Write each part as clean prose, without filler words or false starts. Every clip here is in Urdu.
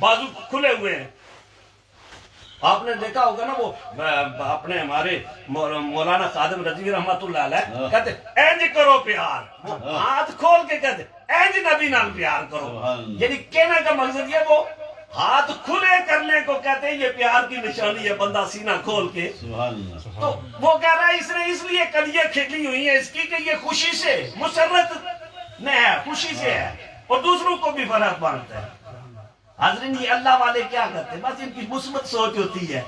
بازو کھلے ہوئے ہیں. آپ نے دیکھا ہوگا نا وہ اپنے ہمارے مولانا خادم رضوی رحمت اللہ علیہ کہتے اینج کرو پیار, وہ ہاتھ کھول کے کہتے اینج نبی نال پیار کرو. یعنی کہنے کا مقصد یہ وہ ہاتھ کھلے کرنے کو کہتے ہیں یہ پیار کی نشانی ہے, بندہ سینہ کھول کے. تو وہ کہہ رہا ہے اس نے اس لیے کلیاں کھلی ہوئی ہیں اس کی کہ یہ خوشی سے مسرت نہیں ہے, خوشی سے ہے اور دوسروں کو بھی فرق پڑتا ہے. حضرین یہ اللہ والے کیا کرتے ہیں, بس ان کی مثبت سوچ ہوتی ہے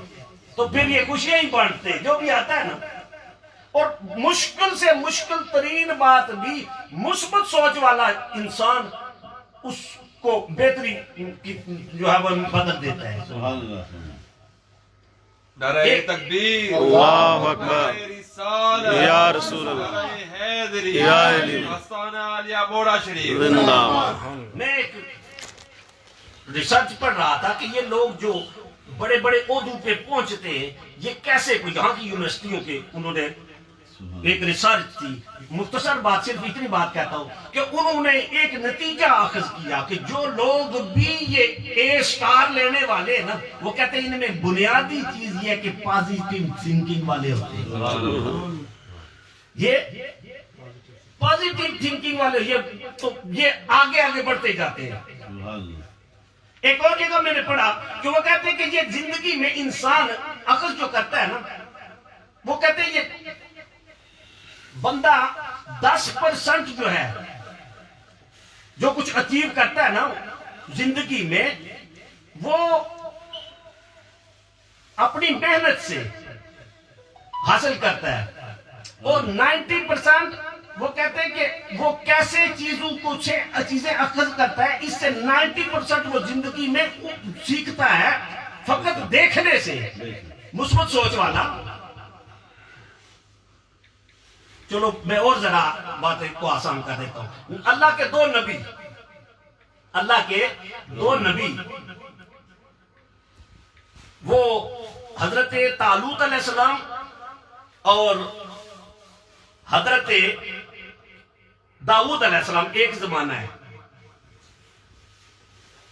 تو پھر یہ خوشیاں ہی بانٹتے جو بھی آتا ہے نا. اور مشکل سے مشکل ترین بات بھی مثبت سوچ والا انسان اس کو بہتری جو ہے وہ بدل دیتا ہے. سبحان اللہ. نعرہ تکبیر, اللہ اکبر, رسالت, یا رسول اللہ, نعرہ حیدری, یا علی, آستانہ عالیہ بوڑا شریف. زندہ باد. میں ایک ریسرچ پڑھ رہا تھا کہ یہ لوگ جو بڑے بڑے عہدوں پہ پہنچتے ہیں یہ کیسے, کوئی یہاں کی یونیورسٹیوں کے انہوں نے ایک ریسرچ تھی. مختصر بات صرف اتنی بات کہتا ہوں کہ انہوں نے ایک نتیجہ اخذ کیا کہ جو لوگ بھی یہ اے سٹار لینے والے ہیں نا وہ کہتے ہیں ان میں بنیادی چیز یہ ہے کہ پازیٹیو تھنکنگ والے ہوتے ہیں. یہ پازیٹیو تھنکنگ والے یہ آگے آگے بڑھتے جاتے ہیں. ایک اور جگہ میں نے پڑھا کہ وہ کہتے ہیں کہ یہ زندگی میں انسان عقل جو کرتا ہے نا وہ کہتے ہیں یہ بندہ 10% جو ہے جو کچھ اچیو کرتا ہے نا زندگی میں وہ اپنی محنت سے حاصل کرتا ہے, اور 90% وہ کہتے ہیں کہ وہ کیسے چیزوں کو چیزیں اخذ کرتا ہے, اس سے 90% وہ زندگی میں سیکھتا ہے فقط دیکھنے سے. مثبت سوچ والا. چلو میں اور ذرا باتیں کو آسان کر دیتا ہوں. اللہ کے دو نبی وہ حضرت طالوت علیہ السلام اور حضرت داؤد علیہ السلام ایک زمانہ ہے.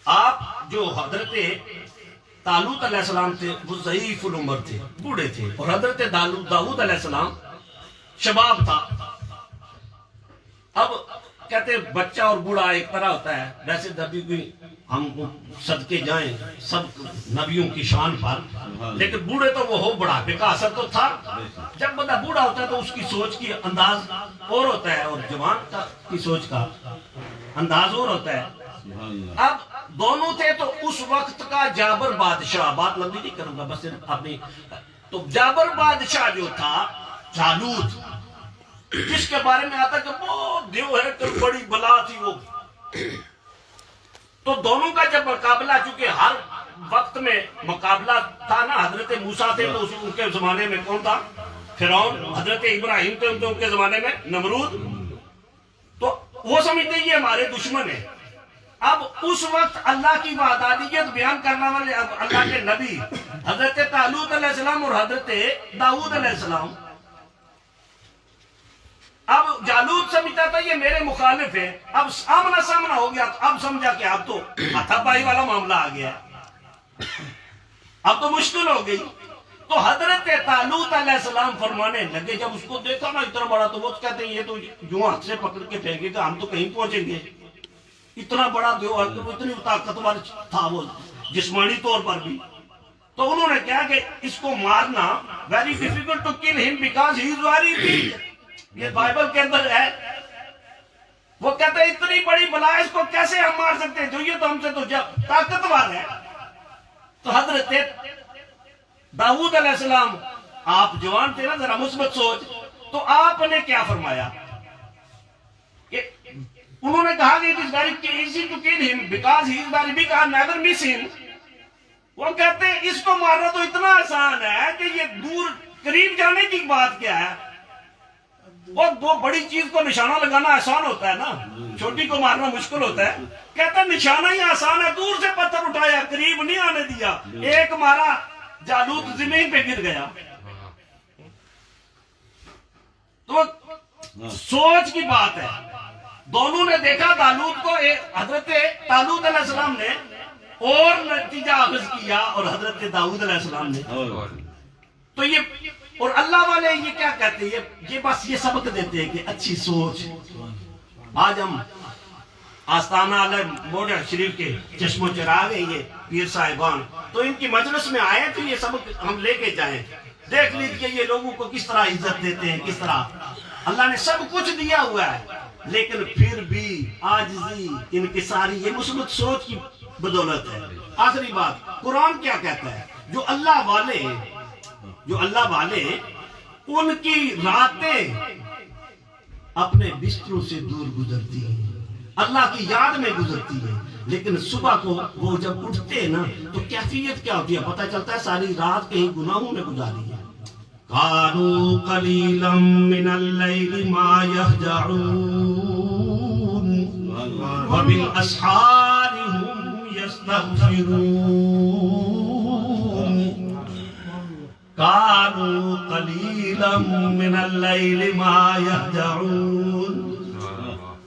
آپ جو حضرت طالوت علیہ السلام تھے وہ ضعیف العمر تھے, بوڑھے تھے, اور حضرت داؤد علیہ السلام شباب تھا. اب کہتے ہیں بچہ اور بوڑھا ایک طرح ہوتا ہے. ویسے نبی بھی ہم صدقے جائیں سب نبیوں کی شان پر, لیکن بوڑھے تو وہ ہو بڑھاپے کا اثر تو تھا. جب بندہ بوڑھا ہوتا ہے تو اس کی سوچ کی انداز اور ہوتا ہے اور جوان کی سوچ کا انداز اور ہوتا ہے. اب دونوں تھے تو اس وقت کا جابر بادشاہ, بات لمبی نہیں کروں گا بس صرف اپنی, تو جابر بادشاہ جو تھا جالوت, جس کے بارے میں آتا کہ وہ دیو ہے کہ بڑی بلا تھی وہ, تو دونوں کا جب مقابلہ, چونکہ ہر وقت میں مقابلہ تھا نا, حضرت موسیٰ تھے تو ان کے زمانے میں کون تھا, فرعون. حضرت ابراہیم تھے ان کے زمانے میں نمرود. تو وہ سمجھتے یہ ہمارے دشمن ہیں. اب اس وقت اللہ کی وحدانیت بیان کرنے والے اللہ کے نبی حضرت طالوت علیہ السلام اور حضرت داؤد علیہ السلام, اب جالوت سمجھتا تھا یہ میرے مخالف ہے. اب آمنا سامنا ہو گیا, اب سمجھا کہ اب تو ہاتھا پائی والا معاملہ آ گیا, اب تو مشکل ہو گئی. تو حضرت طالوت علیہ السلام فرمانے لگے, جب اس کو دیکھا نا اتنا بڑا, تو وہ کہتے ہیں یہ تو جو ہاتھ سے پکڑ کے پھینکے گا ہم تو کہیں پہنچیں گے. اتنا بڑا دیو ہے, اتنی طاقتور تھا وہ جسمانی طور پر بھی. تو انہوں نے کہا کہ اس کو مارنا ویری ڈیفیکلٹ ٹو کل ہم because he is very big. یہ بائبل کے اندر ہے. وہ کہتے ہیں اتنی بڑی بلا اس کو کیسے ہم مار سکتے ہیں, جو یہ تو ہم سے تو طاقتور ہے. تو حضرت داؤد علیہ السلام, آپ جوان تھے نا, ذرا مثبت سوچ, تو آپ نے کیا فرمایا کہ انہوں نے کہا کہ it is very easy to kill him because he is very big and never miss him. وہ کہتے ہیں اس کو مارنا تو اتنا آسان ہے کہ یہ دور قریب جانے کی بات کیا ہے. اور وہ بڑی چیز کو نشانہ لگانا آسان ہوتا ہے نا, چھوٹی کو مارنا مشکل ہوتا ہے. کہتا ہے نشانہ ہی آسان ہے, دور سے پتھر اٹھایا, قریب نہیں آنے دیا, ایک مارا, جالوت زمین پہ گر گیا. تو سوچ کی بات ہے. دونوں نے دیکھا طالوت کو, حضرت طالوت علیہ السلام نے اور نتیجہ اخذ کیا اور حضرت داؤد علیہ السلام نے تو یہ اور اللہ والے یہ کیا کہتے ہیں یہ بس یہ سبق دیتے ہیں کہ اچھی سوچ. آج ہم آستانہ علیہ موڈر شریف کے چشم و چراغ ہیں یہ پیر صاحبان, تو ان کی مجلس میں آئے تو یہ سبق ہم لے کے جائیں. دیکھ لیجئے یہ لوگوں کو کس طرح عزت دیتے ہیں, کس طرح اللہ نے سب کچھ دیا ہوا ہے, لیکن پھر بھی عاجزی انکساری یہ مثبت سوچ کی بدولت ہے. آخری بات, قرآن کیا کہتا ہے, جو اللہ والے ان کی راتیں اپنے بستروں سے دور گزرتی ہیں, اللہ کی یاد میں گزرتی ہے, لیکن صبح کو وہ جب اٹھتے ہیں نا تو کیفیت کیا ہوتی ہے پتہ چلتا ہے ساری رات کہیں گناہوں میں گزاری ہے. قالوا قليلا من الليل ما يهجعون وبالأسحار هم يستغفرون. قالوا قليلا من الليل ما يهجعون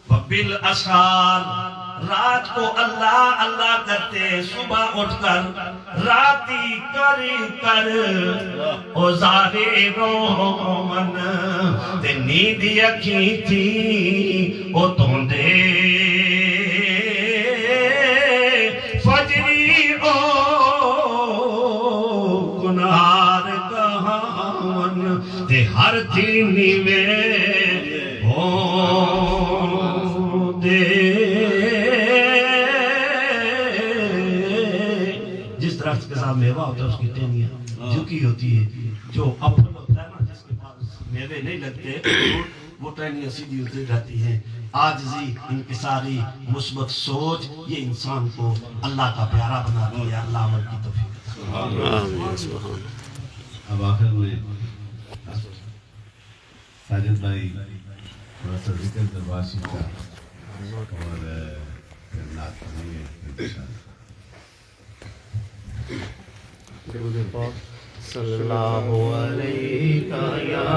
وبالأسحار رات کو اللہ اللہ کرتے, صبح اٹھ کر راتی کر کر اوزارے رومن تے نیند اکھی تھی او توندے فجری او گنار کہاون تے ہر تھی نیوے ہو دے. درخت کے ساتھ میوہ ہوتا ہے اس کی ٹہنیاں جھکی ہوتی ہے, جو اپل ہوتا ہے نا جس کے پاس میوے نہیں لگتے وہ ٹہنیاں سیدھی ہوتی رہتی ہیں. عاجزی انکساری مثبت سوچ یہ انسان کو اللہ کا پیارا بناتی ہے. اللہ عمل کی توفیق. آمین. اب آخر میں ساجد بھائی تھوڑا سا ذکر درباشی کا اور نعت پڑھیں گے انشاءاللہ. صلی اللہ علیہ یا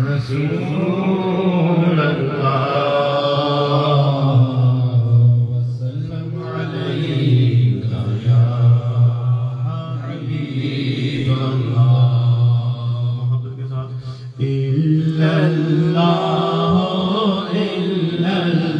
رسول اللہ وسلم علیہ یا حبیب اللہ. محبت کے ساتھ الا اللہ الا اللہ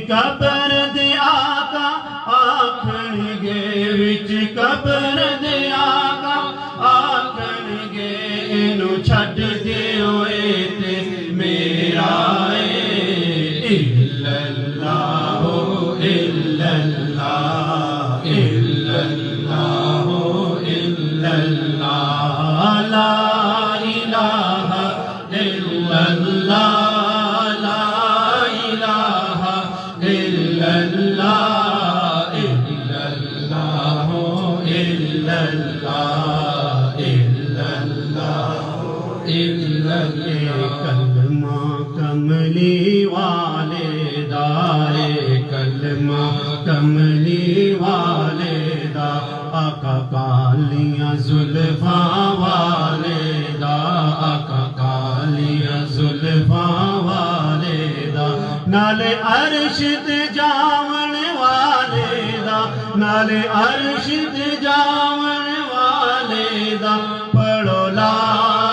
قبر دے آقا آکھن گے وچ قبر دے آقا آکھن گے اینو چھڈ دے ہوئے تے میرا الا اللہ الا اللہ الا اللہ الا اللہ لا الہ الا اللہ کملی والے دائے کلمہ کملی والے دا آقا کالیاں زلفاں والے دا آقا کالیاں زلفاں والے دا نالے عرش تے جاون والے دا نالے عرش تے جاون والے دا پڑھو لا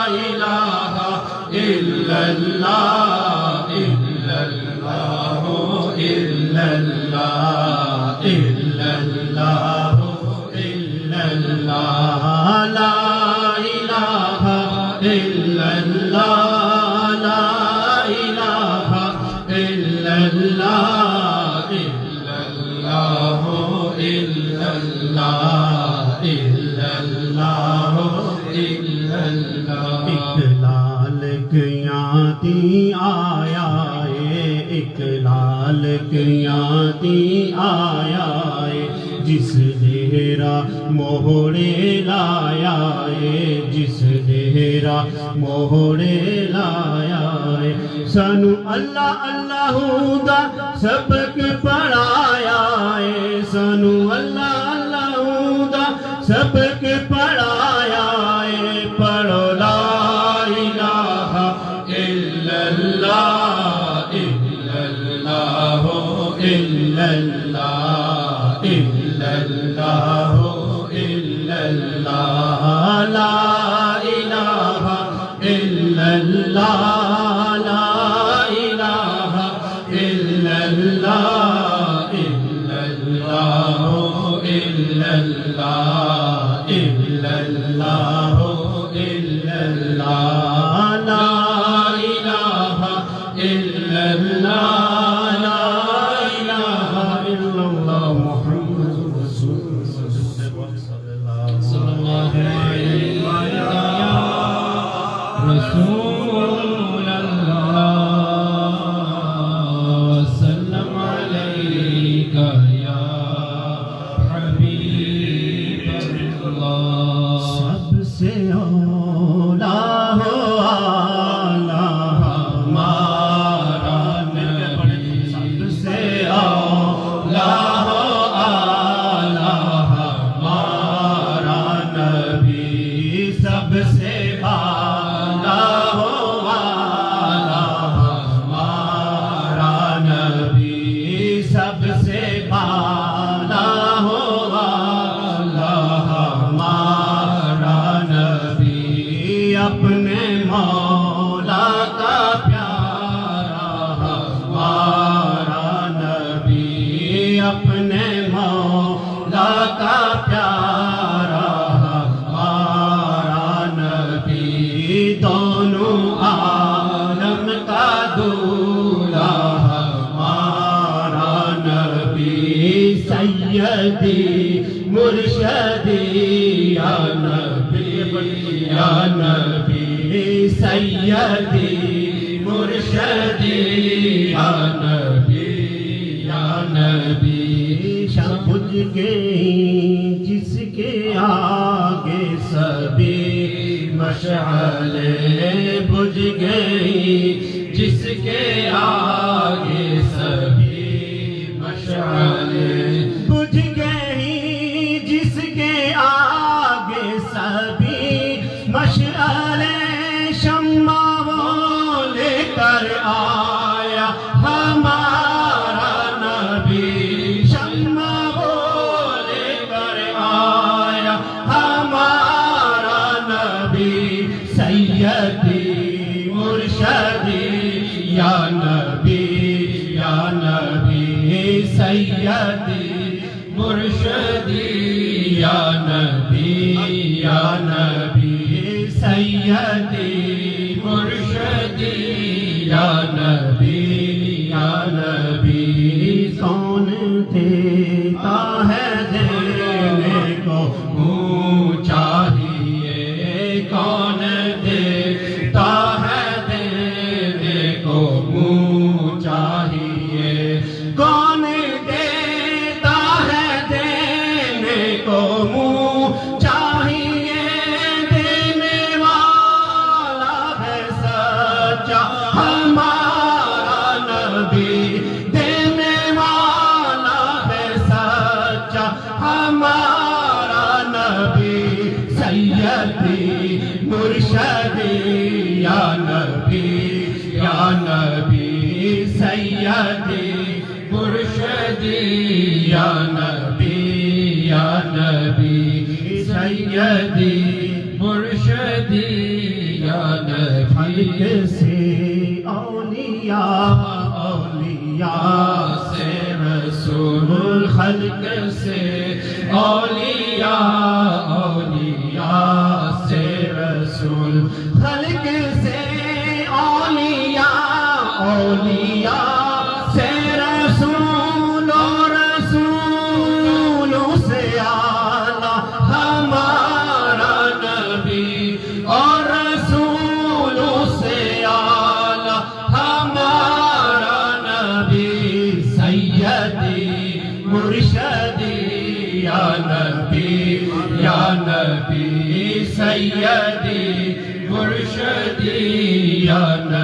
الہ الا اللہ الا اللہ الا اللہ الا اللہ الا اللہ لا الہ الا اللہ کیاں تی آیا ایک لال کیاں تی آیا جس ڈیرا موڑے لایا جس ڈیرا موڑے لایا سانو اللہ اللہ دا سبق پڑھایا سانو اللہ اللہ دا سبق پڑھایا پڑھو لا الہ الا اللہ الا اللہ الا اللہ الا اللہ الا اللہ لا الہ الا اللہ لا الہ الا اللہ الا اللہ الا اللہ الا اللہ الا اللہ لا الہ الا اللہ لا الہ الا اللہ محمد رسول اللہ صلی اللہ علیہ رسول اللہ سلم علیک یا حبیب اللہ سب سے اولا ہو آلہ ہمارا نبی سب سے اولا ہو آلہ ہمارا نبی سب سے بالا ہو آلہ ہمارا نبی سب سے بالا ہو آلہ ہمارا نبی اپنے مولا کا پیارا ہمارا نبی اپنے مولا کا پیارا ہمارا نبی دونوں عالم کا دولہا ہمارا نبی سیدی مرشدی یا نبی سیدی مرشدی یا نبی شب بجھ گئی جس کے آگے سبھی مشعلیں بجھ گئی جس کے آگے سبھی مشعلیں بجھ گئی جس کے آگے سبھی مشعلیں شمع وہ لے کر آیا ہمارا نبی شمع وہ لے کر آیا ہمارا نبی سیدی مرشدی یا نبی سیدی مرشدی یا نبی سیدی مرشدی یا نبی کون دیتا ہے دینے کو منہ چاہیے کون دیتا ہے دینے کو منہ چاہیے کون دیتا ہے دینے کو منہ چاہیے دینے والا ہے سچا ہمارا نبی دینے والا ہے سچا ہمارا نبی سیدی مرشدی یا نبی سیدی مرشدی یا نبی سیدی مرشدی یا نبی خلق سے اولیاء سے رسول خلق سے اولیاء سے رسول خلق سے اولیاء سے رسول رسولوں سے اعلیٰ ہمارا نبی اور رسولوں سے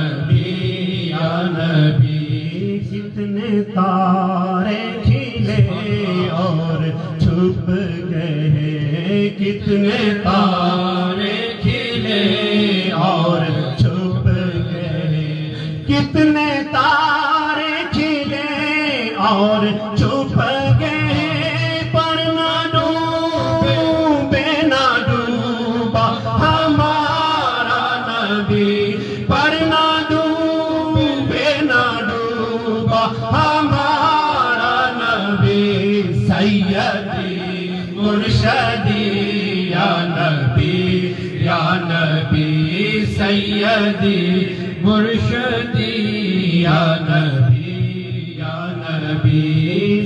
نبی یا نبی کتنے تارے کھلے اور چھپ گئے کتنے تارے کھلے اور چھپ گئے کتنے تارے کھلے اور چھپ گئے پر نہ ڈوبے نہ ڈوبا ہمارا نبی پر نہ ڈوبے نہ ڈوبا ہمارا نبی سیدی مرشدی یا نبی سیدی مرشدی یا نبی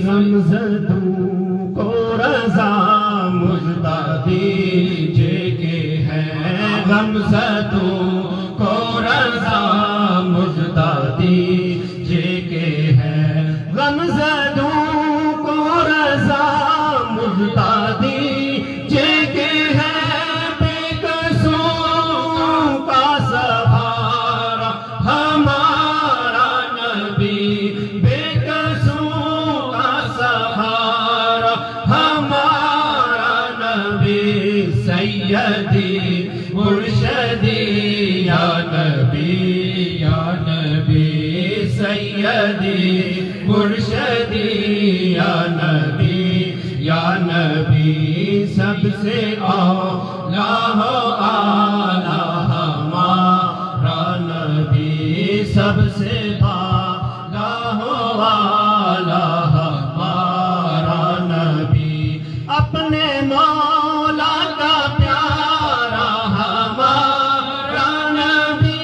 زمزدوں کو رضا مجدہ دیجئے کہ ہے غمزدوں کو رضا مجدہ دیجئے کہ ہے غمزدوں کو رضا مجدہ دیجئے کہ ہے بے قصوں کا سہارا ہمارا نبی بے قصوں کا سہارا ہمارا نبی سیدی مرشدی یا نبی سیدی مرشدی یا نبی سب سے اعلیٰ ہمارا نبی سب سے اعلیٰ ہمارا نبی اپنے مولا کا پیارا ہمارا نبی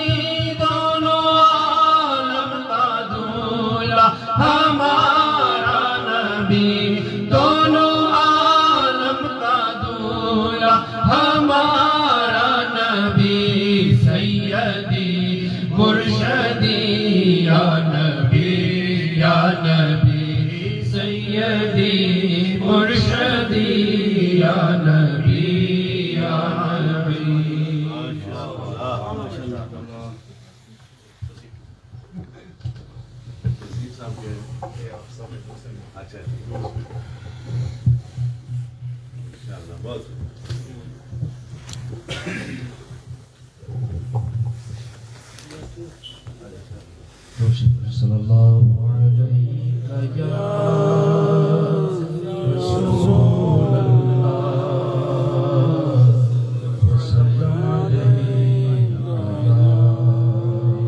دونوں عالم کا دولہ ہمارا نبی دونوں عالم کا دولہ ہمارا نبی سیدی مرشدی یا نبی سیدی مرشدی یا نبی اچھا بہت صلی اللہ علیہ یا رسول اللہ وسلم علیہ یا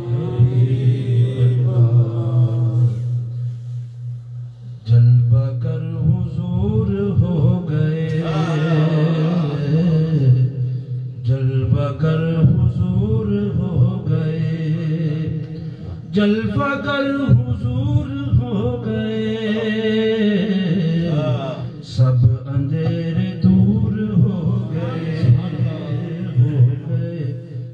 حبیب اللہ جلوہ گر حضور ہو گئے جلوہ گر حضور ہو گئے جلوہ گر حضور ہو گئے سب اندھیرے دور ہو گئے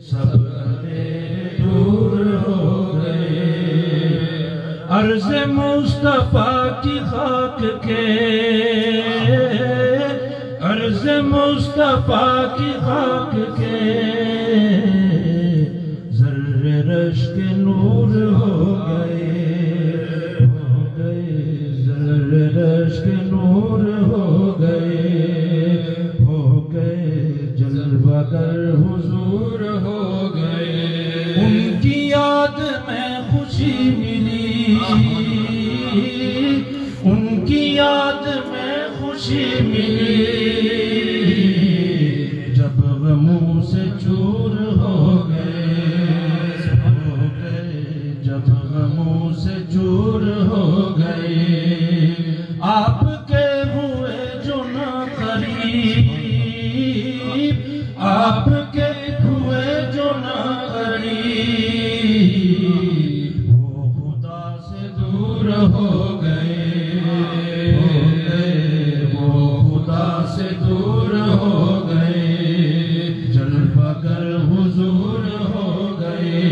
سب اندھیرے دور ہو گئے عرض مصطفیٰ کی خاک کے عرض مصطفیٰ کی خاک کے ذرے رش کے نور ہو گئے ذرے رش کے نور ہو گئے جلوہ گر حضور ہو گئے ان کی یاد میں خوشی ملی ان کی یاد میں خوشی ملی جب غموں سے چور ہو گئے جب غموں سے چور ہو گئے آپ کے ہوئے جو نہ قریب آپ کے ہوئے جو نہ قریب وہ خدا سے دور ہو گئے وہ خدا سے دور ہو گئے جلوہ گر حضور ہو گئے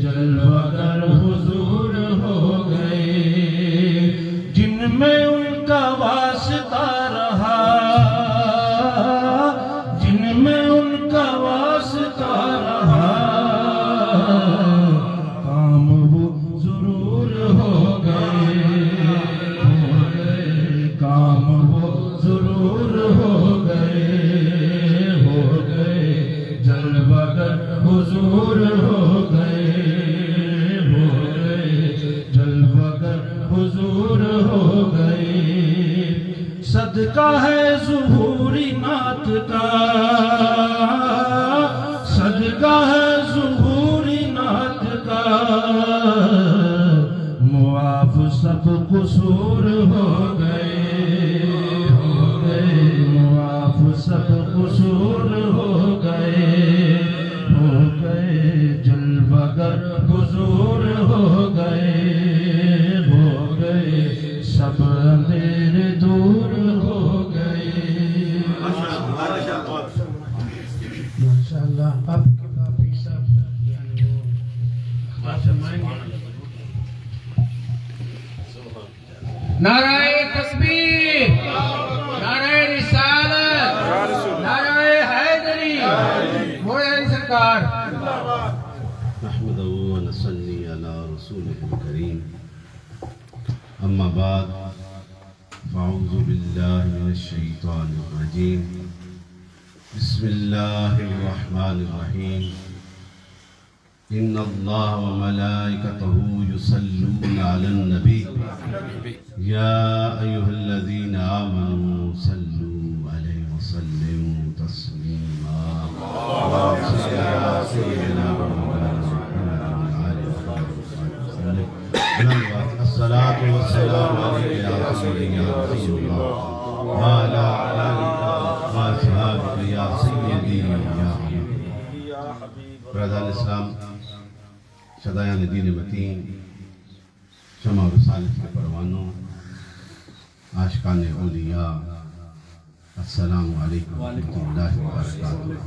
جلوہ گر حضور ہو صدقہ ہے ظہوری نعت کا، صدقہ ہے ظہوری نعت کا، معاف سب قصور ہو گئے، معاف سب قصور ہو گئے، جلوگر حضور ہو گئے سب اندھیر دور ہو گئے۔ ماشاءاللہ آپ کے باپی صاحب نعرہ تکبیر، نعرہ رسالت، نعرہ حیدری، مولا سرکار۔ نحمده ونصلي على رسوله الكريم أما بعد فأعوذ بالله من الشيطان الرجيم بسم الله الرحمن الرحيم إن الله وملائكته يصلون على النبي يا أيها الذين آمنوا صلوا عليه وسلموا تسليما اللهم صل على سيدنا الصلاة والسلام عليك يا رسول الله وعلى آلك وأصحابك يا سيدي يا حبيب برادران اسلام، شدایان دین متین، شمع و رسالت کے پروانوں، عاشقان اولیاء، السلام علیکم ورحمۃ اللہ وبرکاتہ۔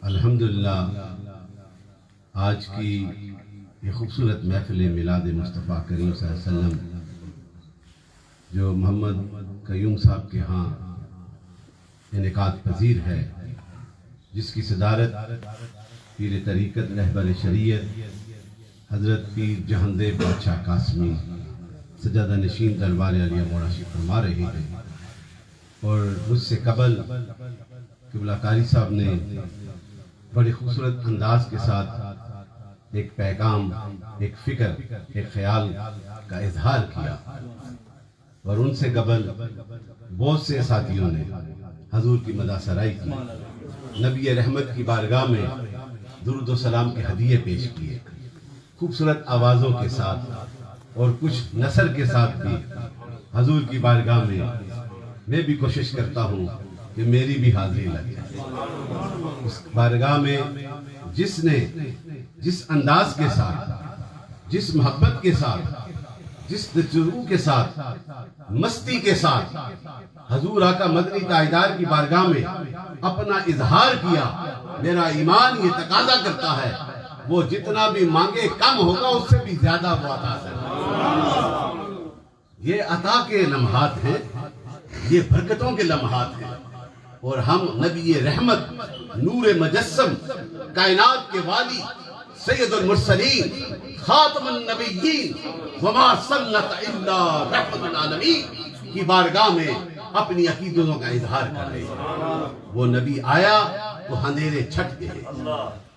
الحمدللہ آج کی یہ خوبصورت محفل میلاد مصطفیٰ کریم صلی اللہ علیہ وسلم جو محمد قیوم صاحب کے ہاں انعقاد پذیر ہے، جس کی صدارت پیر طریقت رہبر شریعت حضرت پیر جہاندے بادشاہ قاسمی سجادہ نشین دربار علیہ موڑاشی فرما رہے ہیں، اور مجھ سے قبل قبلہ قاری صاحب نے بڑے خوبصورت انداز کے ساتھ ایک پیغام، ایک فکر، ایک خیال کا اظہار کیا، اور ان سے قبل بہت سے ساتھیوں نے حضور کی مدح سرائی کی، نبی رحمت کی بارگاہ میں درود و سلام کے ہدیے پیش کیے، خوبصورت آوازوں کے ساتھ اور کچھ نثر کے ساتھ بھی حضور کی بارگاہ میں بھی کوشش کرتا ہوں کہ میری بھی حاضری لگ جائے۔ اس بارگاہ میں جس انداز کے ساتھ، جس محبت کے ساتھ، جس دلجوئی کے ساتھ، مستی کے ساتھ حضور آقا مدنی تاجدار کی بارگاہ میں اپنا اظہار کیا، میرا ایمان یہ تقاضا کرتا ہے وہ جتنا بھی مانگے کم ہوگا، اس سے بھی زیادہ وہ عطا کرے۔ یہ عطا کے لمحات ہیں، یہ برکتوں کے لمحات ہیں، اور ہم نبی رحمت، نور مجسم، کائنات کے والی، سید المرسلین، خاتم النبیین، وما صلت الا رحمت العالمین کی بارگاہ میں اپنی عقیدتوں کا اظہار کر رہے ہیں۔ وہ نبی آیا تو اندھیرے چھٹ گئے،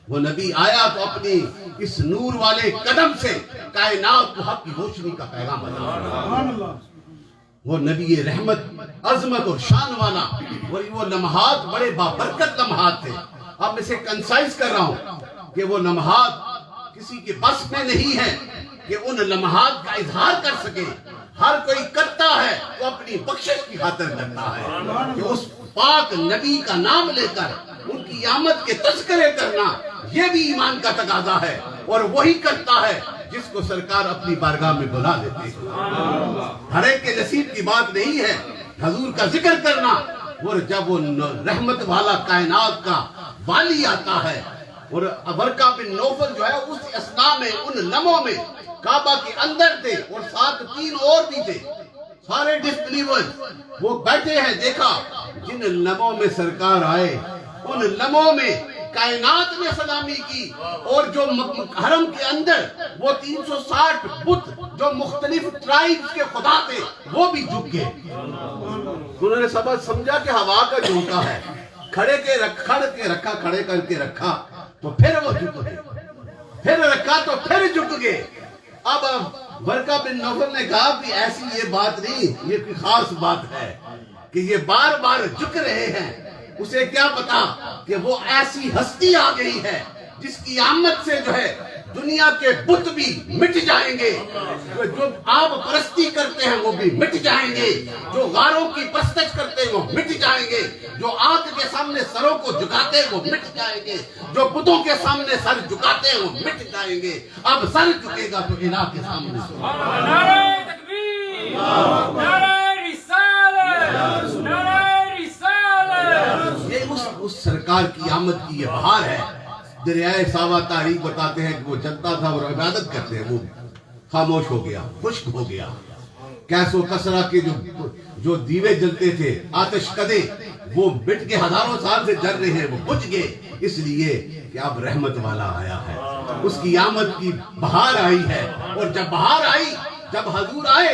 وہ نبی آیا تو اپنی اس نور والے قدم سے کائنات کو حق کی روشنی کا پیغام بنا۔ وہ نبی رحمت، عظمت اور شان والا، وہ لمحات بڑے بابرکت لمحات تھے۔ اب میں سے کنسائز کر رہا ہوں کہ وہ لمحات کسی کے بس میں نہیں ہے کہ ان لمحات کا اظہار کر سکے۔ ہر کوئی کرتا ہے وہ اپنی بخشش کی خاطر کرتا ہے، کہ اس پاک نبی کا نام لے کر ان کی آمد کے تذکرے کرنا یہ بھی ایمان کا تقاضا ہے، اور وہی کرتا ہے جس کو سرکار اپنی بارگاہ میں بلا لیتے ہیں۔ ہر ایک کے نصیب کی بات نہیں ہے حضور کا ذکر کرنا، اور جب وہ رحمت والا کائنات کا والی آتا ہے، اور ورقہ بن نوفل جو ہے اس اثناء میں، ان لمحوں میں کعبہ کے اندر تھے، اور ساتھ 3 اور بھی تھے، سارے ڈسبلیورز وہ بیٹھے ہیں۔ دیکھا جن لمحوں میں سرکار آئے، ان لمحوں میں کائنات نے سلامی کی، اور جو حرم کے اندر وہ 360 بت جو مختلف ٹرائبز کے خدا تھے وہ بھی جھک گئے۔ انہوں نے سبق سمجھا کہ ہوا کا جھونکا ہے، کھڑے کر کے رکھا تو پھر وہ جھک گئے، پھر رکھا تو پھر جھک گئے۔ اب ورقہ بن نوفل نے کہا کہ ایسی یہ بات نہیں، یہ کوئی خاص بات ہے کہ یہ بار بار جھک رہے ہیں، اسے کیا پتا کہ وہ ایسی ہستی آ گئی ہے جس کی آمد سے جو ہے دنیا کے بت بھی مٹ جائیں گے، جو آب پرستی کرتے ہیں وہ بھی مٹ جائیں گے، جو غاروں کی پرستش کرتے ہیں وہ مٹ جائیں گے، جو آگ کے سامنے سروں کو جھکاتے ہیں وہ مٹ جائیں گے، جو بتوں کے سامنے سر جھکاتے ہیں وہ مٹ جائیں گے۔ اب سر جھکے گا تو الہ کے سامنے نعرہ تکبیر، نعرہ رسالت، نعرہ رسالت۔ یہ اس سرکار کی آمد کی یہ بہار ہے۔ دریائے ساوا تاریخ بتاتے ہیں کہ وہ جلتا تھا اور عبادت کرتے ہیں، وہ خاموش ہو گیا، خشک ہو گیا۔ کیس و کسرا کے جو دیوے جلتے تھے، آتش کدے، وہ مٹ کے ہزاروں سال سے جل رہے ہیں، وہ بجھ گئے، اس لیے کہ اب رحمت والا آیا ہے، اس کی آمد کی بہار آئی ہے۔ اور جب بہار آئی، جب حضور آئے،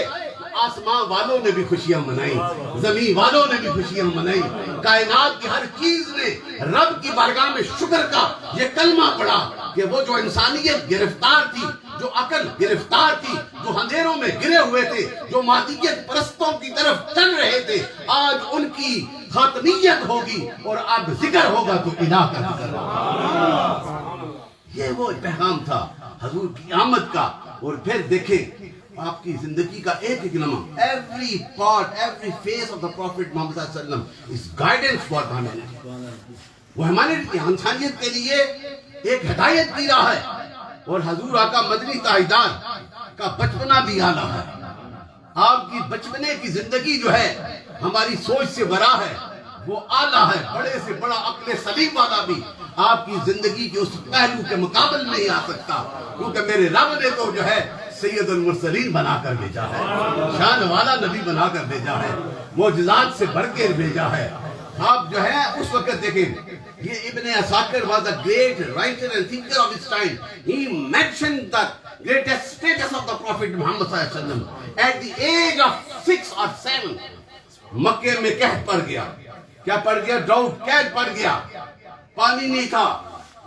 آسمان والوں نے بھی خوشیاں منائی، زمین والوں نے بھی خوشیاں منائی، کائنات کی ہر چیز نے رب کی بارگاہ میں شکر کا یہ کلمہ پڑھا کہ وہ جو انسانیت گرفتار تھی، جو عقل گرفتار تھی، جو اندھیروں میں گرے ہوئے تھے، جو مادیت پرستوں کی طرف چل رہے تھے، آج ان کی خاتمیت ہوگی اور اب ذکر ہوگا تو الہ کا ذکر ہوگا۔ یہ وہ پیغام تھا حضور کی آمد کا۔ اور پھر دیکھیں آپ کی زندگی کا ایک ایک لمحہ، every part, every phase of the Prophet Muhammad صلی اللہ علیہ وسلم is guidance for humanity۔ وہ ہمارے انسانیت کے لیے ایک ہدایت کی راہ ہے۔ اور حضور آقا مدنی تاجدار کا بچپنا بھی اعلیٰ ہے۔ آپ کی بچپنے کی زندگی جو ہے ہماری سوچ سے برا ہے، وہ اعلیٰ ہے، بڑے سے بڑا عقل سلیم والا بھی آپ کی زندگی کے اس پہلو کے مقابل نہیں آ سکتا، کیونکہ میرے رب نے تو جو ہے سید المرسلین بنا کر بھیجا ہے، شان والا نبی بنا کر بھیجا ہے، معجزات سے بڑھ کے بھیجا ہے۔ آپ جو ہے اس وقت دیکھیں، یہ ابن عساکر was a great writer and thinker of his time. He mentioned the greatest status of the Prophet Muhammad صلی اللہ علیہ وسلم at the age of 6 or 7۔ مکے میں قحط پڑ گیا، کیا پڑ گیا؟ ڈراؤٹ، قحط پڑ گیا، پانی نہیں تھا،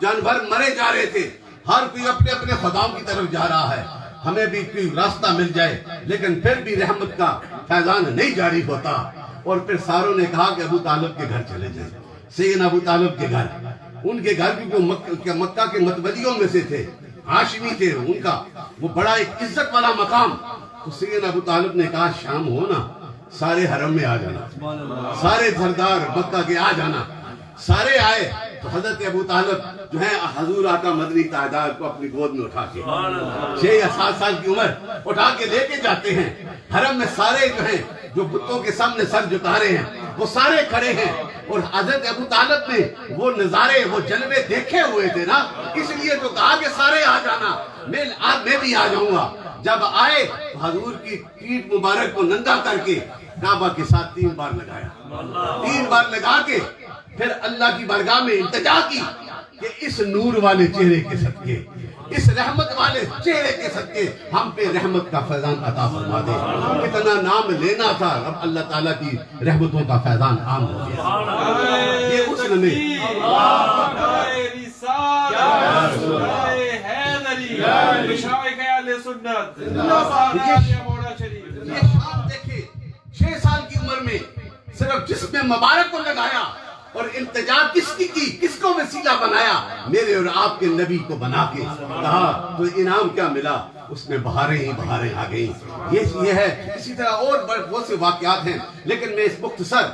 جانور مرے جا رہے تھے، ہر کوئی اپنے اپنے خداؤں کی طرف جا رہا ہے، ہمیں بھی کوئی راستہ مل جائے، لیکن پھر بھی رحمت کا فیضان نہیں جاری ہوتا۔ اور پھر ساروں نے کہا کہ ابو طالب کے گھر چلے جائیں، سیدنا ابو طالب کے گھر، ان کے گھر کیونکہ مکہ کے متولیوں میں سے تھے، ہاشمی تھے، ان کا وہ بڑا ایک عزت والا مقام۔ تو سیدنا ابو طالب نے کہا شام ہو نا، سارے حرم میں آ جانا، سارے سردار مکہ کے آ جانا۔ سارے آئے تو حضرت ابو طالب جو ہے حضور آقا مدنی تاجدار کو اپنی گود میں اٹھا کے 6 یا 7 سال کی عمر اٹھا کے لے کے جاتے ہیں حرم میں۔ سارے جو ہیں جو بتوں کے سامنے سر جھکا رہے ہیں وہ سارے کھڑے ہیں، اور حضرت ابو طالب نے وہ نظارے، وہ جلوے دیکھے ہوئے تھے نا، اس لیے تو کہا کہ سارے آ جانا، میں بھی آ جاؤں گا۔ جب آئے تو حضور کی پیٹھ مبارک کو ننگا کر کے کعبہ کے ساتھ 3 بار لگایا، 3 بار لگا کے پھر اللہ کی بارگاہ میں التجا کی کہ اس نور والے چہرے کے صدقے، اس رحمت والے چہرے کے صدقے ہم پہ رحمت کا فیضان عطا فرما دے۔ کتنا نام لینا تھا، اب اللہ تعالیٰ کی رحمتوں کا فیضان عام ہو گیا۔ یہ اس لمحے یہ شام دیکھے 6 سال کی عمر میں صرف جسم مبارک کو لگایا اور التجا کس کی کس کو وسیلہ بنایا؟ میرے اور آپ کے نبی کو بنا کے کہا تو انعام کیا ملا؟ اس میں بہاریں ہی بہاریں آ گئیں۔ یہ ہے، اسی طرح اور بہت سے واقعات ہیں، لیکن میں اس مختصر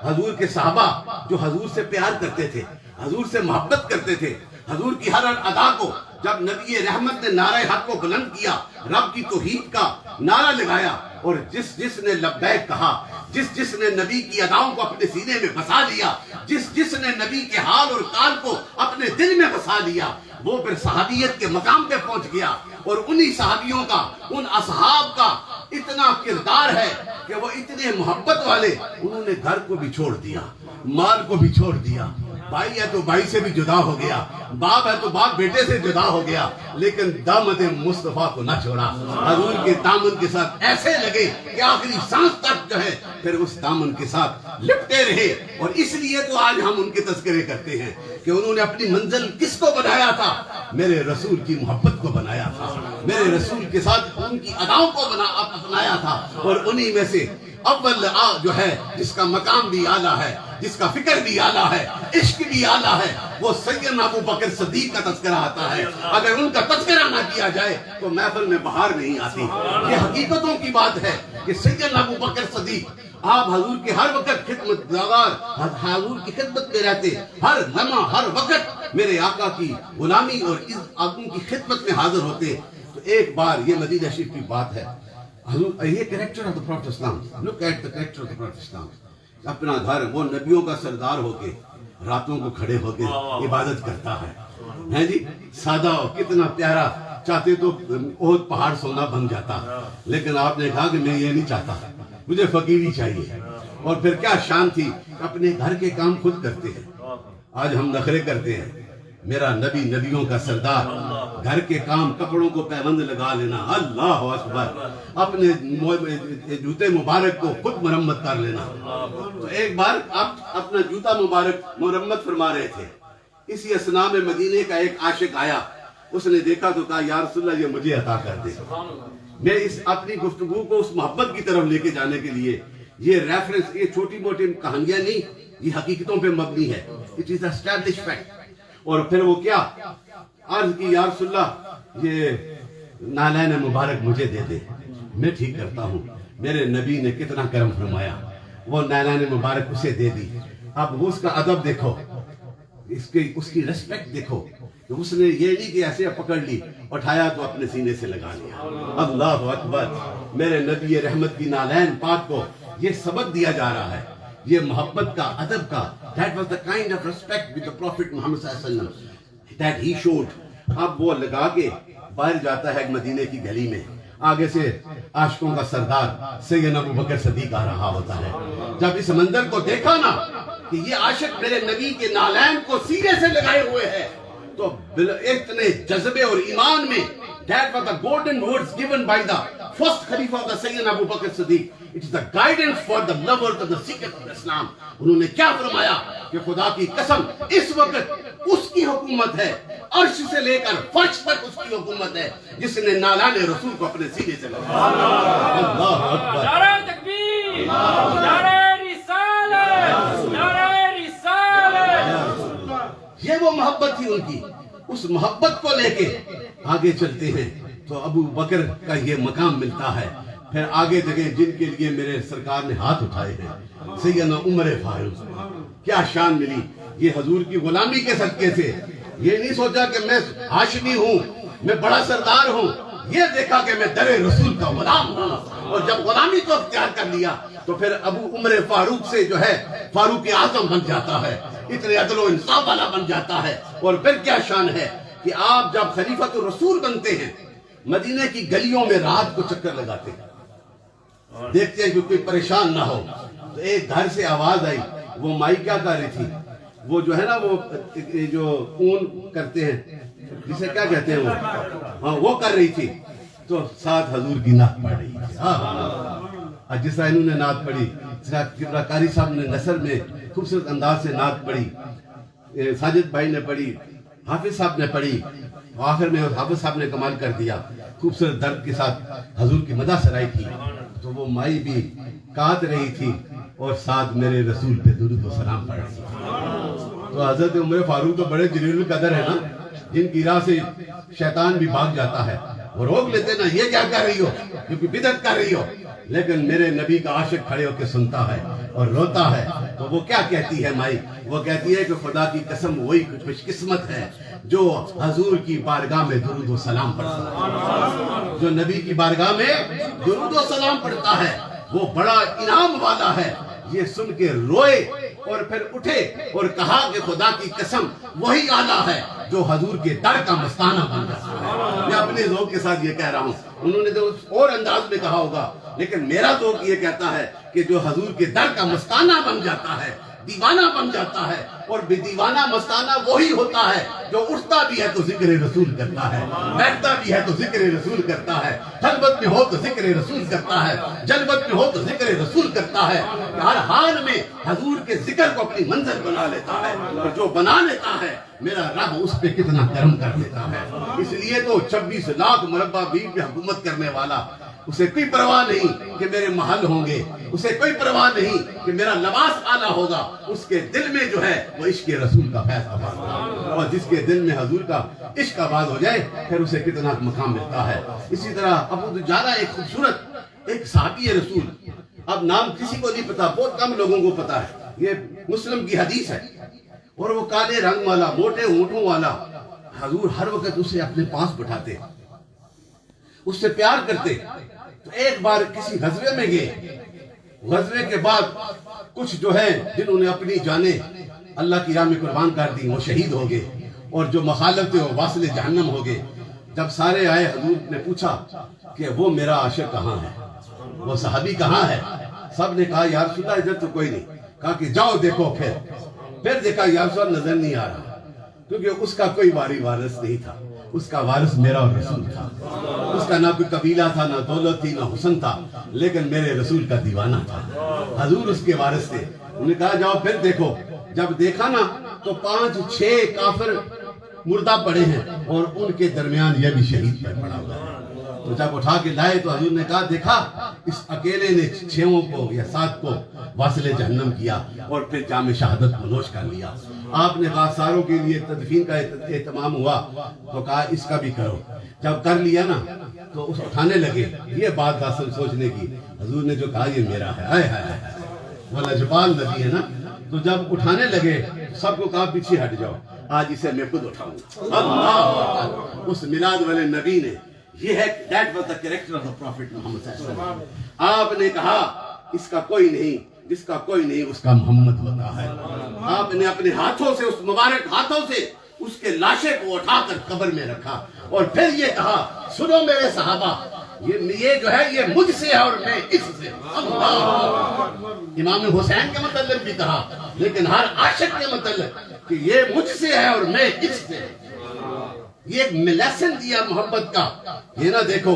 حضور کے صحابہ جو حضور سے پیار کرتے تھے، حضور سے محبت کرتے تھے، حضور کی ہر ادا کو جب نبی رحمت نے نعرہ حق کو بلند کیا، رب کی توحید کا نعرہ لگایا، اور جس نے لبیک کہا، جس نے نبی کی اداؤں کو اپنے سینے میں بسا لیا، جس نے نبی کے حال اور کال کو اپنے دل میں بسا لیا، وہ پھر صحابیت کے مقام پہ پہنچ گیا۔ اور انہی صحابیوں کا، ان اصحاب کا اتنا کردار ہے کہ وہ اتنے محبت والے، انہوں نے گھر کو بھی چھوڑ دیا، مال کو بھی چھوڑ دیا، بھائی ہے تو بھائی سے بھی جدا ہو گیا، باپ ہے تو باپ بیٹے سے جدا ہو گیا، لیکن دامن مصطفیٰ کو نہ چھوڑا۔ حضور کے دامن کے ساتھ ایسے لگے کہ آخری سانس تک جو ہے پھر اس دامن کے ساتھ لپٹے رہے۔ اور اس لیے تو آج ہم ان کے تذکرے کرتے ہیں کہ انہوں نے اپنی منزل کس کو بنایا تھا؟ میرے رسول کی محبت کو بنایا تھا۔ میرے رسول کے ساتھ ان کی اداؤں کو اپنایا تھا، اور انہی میں سے اول جو ہے جس کا مقام بھی اعلیٰ ہے، جس کا فکر بھی اعلیٰ ہے، عشق بھی اعلیٰ ہے، وہ سیدنا ابو بکر صدیق کا تذکرہ آتا ہے۔ اگر ان کا تذکرہ نہ کیا جائے تو محفل میں بہار نہیں آتی۔ یہ حقیقتوں کی بات ہے کہ سیدنا ابو بکر صدیق آپ حضور کے ہر وقت خدمت گزار، حضور کی خدمت میں رہتے، ہر لمحہ ہر وقت میرے آقا کی غلامی اور اس آقا کی خدمت میں حاضر ہوتے۔ تو ایک بار یہ مدینہ شریف کی بات ہے، حضور یہ character of the prophet Islam, look at the character of the prophet Islam. اپنا گھر وہ نبیوں کا سردار ہو کے راتوں کو کھڑے ہو کے عبادت کرتا ہے جی، سادہ ہو، کتنا پیارا، چاہتے تو بہت پہاڑ سونا بن جاتا، لیکن آپ نے کہا کہ میں یہ نہیں چاہتا، مجھے فقیری چاہیے۔ اور پھر کیا شان تھی، اپنے گھر کے کام خود کرتے ہیں۔ آج ہم نخرے کرتے ہیں، میرا نبی نبیوں کا سردار، گھر کے کام، کپڑوں کو پیوند لگا لینا، اللہ اکبر، اپنے جوتے مبارک کو خود مرمت کر لینا۔ تو ایک بار آپ اپنا جوتا مبارک مرمت فرما رہے تھے، اسی اثناء میں مدینے کا ایک عاشق آیا، اس نے دیکھا تو کہا یا رسول اللہ یہ مجھے عطا کر دے۔ میں اس اپنی گفتگو کو اس محبت کی طرف لے کے جانے کے لیے یہ ریفرنس، یہ چھوٹی موٹی کہانیاں نہیں، یہ حقیقتوں پہ مبنی ہے، اٹ از اسٹیبلش فیکٹ۔ اور پھر وہ کیا عرض کی، یا رسول اللہ یہ نالین مبارک مجھے دے دے، میں ٹھیک کرتا ہوں۔ میرے نبی نے کتنا کرم فرمایا، وہ نالین مبارک اسے دے دی۔ اب اس کا ادب دیکھو، اس کی ریسپیکٹ دیکھو، کہ اس نے یہ نہیں کہ ایسے پکڑ لی، اٹھایا تو اپنے سینے سے لگا لیا۔ اللہ اکبر، میرے نبی رحمت کی نالین پاک کو یہ سبق دیا جا رہا ہے، یہ محبت کا، ادب کا۔ That was the kind of respect with the Prophet Muhammad صلی اللہ علیہ وسلم that he showed۔ اب وہ لگا کے باہر جاتا ہے مدینے کی گلی میں، آگے سے عاشقوں کا سردار سیدنا ابو بکر صدیق آ رہا ہوتا ہے۔ جب اس منظر کو دیکھا نا کہ یہ عاشق میرے نبی کے نالین کو سینے سے لگائے ہوئے ہے، تو اتنے جذبے اور ایمان میں، that was the golden words given by the first Khalifa of the Sayyidina Abu Bakr Siddiq. It is the guidance for the lovers of the seekers of Islam. انہوں نے کیا فرمایا کہ خدا کی قسم اس وقت اس کی حکومت ہے، عرش سے لے کر فرش تک اس کی حکومت ہے، جس نے نالان رسول کو اپنے سینے سے لگایا۔ اللہ اکبر، نعرہ تکبیر، نعرہ رسالت، نعرہ رسالت۔ یہ وہ محبت تھی ان کی، اس محبت کو لے کے آگے چلتے ہیں تو ابو بکر کا یہ مقام ملتا ہے۔ پھر آگے جگہ جن کے لیے میرے سرکار نے ہاتھ اٹھائے ہیں، سیدنا عمر فاروق، کیا شان ملی یہ حضور کی غلامی کے صدقے سے۔ یہ نہیں سوچا کہ میں ہاشمی ہوں، میں بڑا سردار ہوں، یہ دیکھا کہ میں در رسول کا غلام ہوں۔ اور جب غلامی کو اختیار کر لیا تو پھر ابو عمر فاروق سے جو ہے فاروق اعظم بن جاتا ہے، اتنے عدل و انصاف والا بن جاتا ہے۔ اور پھر کیا شان ہے کہ آپ جب خلیفۃ الرسول بنتے ہیں، مدینے کی گلیوں میں رات کو چکر لگاتے ہیں، دیکھتے ہیں کہ کوئی پریشان نہ ہو۔ تو ایک گھر سے آواز آئی، وہ مائی کیا کر رہی تھی، وہ جو ہے نا وہ جو اون کرتے ہیں، جسے کیا کہتے ہیں وہ، ہاں وہ کر رہی تھی، تو ساتھ حضور کی نعت پڑھ رہی تھی۔ جس طرح انہوں نے نعت پڑھی، جس طرح قاری صاحب نے نثر میں خوبصورت انداز سے نعت پڑھی، ساجد بھائی نے پڑھی، حافظ صاحب نے پڑھی، آخر میں حافظ صاحب نے کمال کر دیا، خوبصورت درد کے ساتھ حضور کی مدح سرائی کی۔ تو وہ مائی بھی کاٹ رہی تھی اور ساتھ میرے رسول پہ درود و سلام پڑھ رہی تھی۔ تو حضرت عمر فاروق تو بڑے جلیل القدر ہے نا، جن کی راہ سے شیطان بھی بھاگ جاتا ہے، وہ روک لیتے نا، یہ کیا کر رہی ہو، کیونکہ بدعت کر رہی ہو، لیکن میرے نبی کا عاشق کھڑے ہو کے سنتا ہے اور روتا ہے۔ تو وہ کیا کہتی ہے مائی، وہ کہتی ہے کہ خدا کی قسم وہی خوش قسمت ہے جو حضور کی بارگاہ میں درود و سلام پڑھتا ہے، جو نبی کی بارگاہ میں درود و سلام پڑھتا ہے، وہ بڑا انعام والا ہے۔ یہ سن کے روئے اور پھر اٹھے اور کہا کہ خدا کی قسم وہی آلہ ہے جو حضور کے در کا مستانہ بن جاتا ہے۔ میں اپنے ذوق کے ساتھ یہ کہہ رہا ہوں، انہوں نے تو اور انداز میں کہا ہوگا، لیکن میرا ذوق یہ کہتا ہے کہ جو حضور کے در کا مستانہ بن جاتا ہے، دیوانہ بن جاتا ہے، اور بے دیوانہ مستانہ وہی ہوتا ہے جو اٹھتا بھی ہے تو ذکر رسول کرتا ہے، بیٹھتا بھی ہے تو ذکر رسول کرتا ہے، خلوت میں ہو تو ذکر رسول کرتا ہے، جلوت میں ہو تو ذکر رسول کرتا ہے، ہر حال میں حضور کے ذکر کو اپنی منزل بنا لیتا ہے، اور جو بنا لیتا ہے میرا رب اس پہ کتنا کرم کر دیتا ہے۔ اس لیے تو 26 لاکھ مربع میل پہ حکومت کرنے والا، اسے کوئی پرواہ نہیں کہ میرے محل ہوں گے، اسے کوئی پرواہ نہیں کہ میرا لباس اعلیٰ ہوگا، اس کے دل میں جو ہے وہ عشق رسول کا فیض آباد ہوگا، اور جس کے دل میں حضور کا عشق آباد ہو جائے پھر اسے کتنا مقام ملتا ہے۔ اسی طرح ابو دجانہ ایک خوبصورت ایک صحابی رسول، اب نام کسی کو نہیں پتا، بہت کم لوگوں کو پتا ہے، یہ مسلم کی حدیث ہے، اور وہ کالے رنگ والا، موٹے ہونٹوں والا، حضور ہر وقت اسے اپنے پاس بٹھاتے، اس سے پیار کرتے۔ تو ایک بار کسی غزوے میں گئے، غزوے کے بعد کچھ جو ہے جنہوں نے اپنی جانیں اللہ کی راہ میں قربان کر دی وہ شہید ہو گئے، اور جو مخالف تھے وہ واصل جہنم ہو گئے۔ جب سارے آئے حضور نے پوچھا کہ وہ میرا عاشق کہاں ہے، وہ صحابی کہاں ہے؟ سب نے کہا یا رسول اللہ ادھر تو کوئی نہیں۔ کہا کہ جاؤ دیکھو، پھر دیکھا یا رسول اللہ نظر نہیں آ رہا، کیونکہ اس کا کوئی وارث نہیں تھا، اس کا وارث میرا اور رسول تھا، اس کا نہ کوئی قبیلہ تھا، نہ دولت تھی، نہ حسن تھا، لیکن میرے رسول کا دیوانہ تھا، حضور اس کے وارث تھے۔ انہوں نے کہا جاؤ پھر دیکھو۔ جب دیکھا نا تو 5-6 کافر مردہ پڑے ہیں، اور ان کے درمیان یہ بھی شہید پڑا ہوا ہے۔ تو جب اٹھا کے لائے تو حضور نے کہا دیکھا اس اکیلے نے 6 کو یا 7 کو واصل جہنم کیا، اور پھر جام شہادت کو نوش کر لیا۔ آپ نے کہا ساروں کے لیے تدفین کا اہتمام ہوا، تو کہا اس کا بھی کرو۔ جب کر لیا نا تو اس اٹھانے لگے، یہ بات اصل سوچنے کی، حضور نے جو کہا یہ میرا ہے، آئے ہائے وہ لجپال نبی ہے نا۔ تو جب اٹھانے لگے سب کو کہا پیچھے ہٹ جاؤ، آج اسے میں خود اٹھاؤں گا۔ اللہ اکبر۔ اس میلاد والے نبی نے، یہ ہے that was the character of the Prophet محمد صلی اللہ علیہ وسلم۔ آپ نے کہا اس کا کوئی نہیں، جس کا کوئی نہیں اس کا محمد ہوتا ہے۔ آپ نے اپنے ہاتھوں سے، اس مبارک ہاتھوں سے اس کے لاشے کو اٹھا کر قبر میں رکھا، اور پھر یہ کہا سنو میرے صحابہ، یہ جو ہے یہ مجھ سے ہے اور میں اس سے۔ امام حسین کے متعلق بھی کہا، لیکن ہر عاشق کے متعلق کہ یہ مجھ سے ہے اور میں اس سے۔ یہ ایک لیسن دیا محبت کا، یہ نہ دیکھو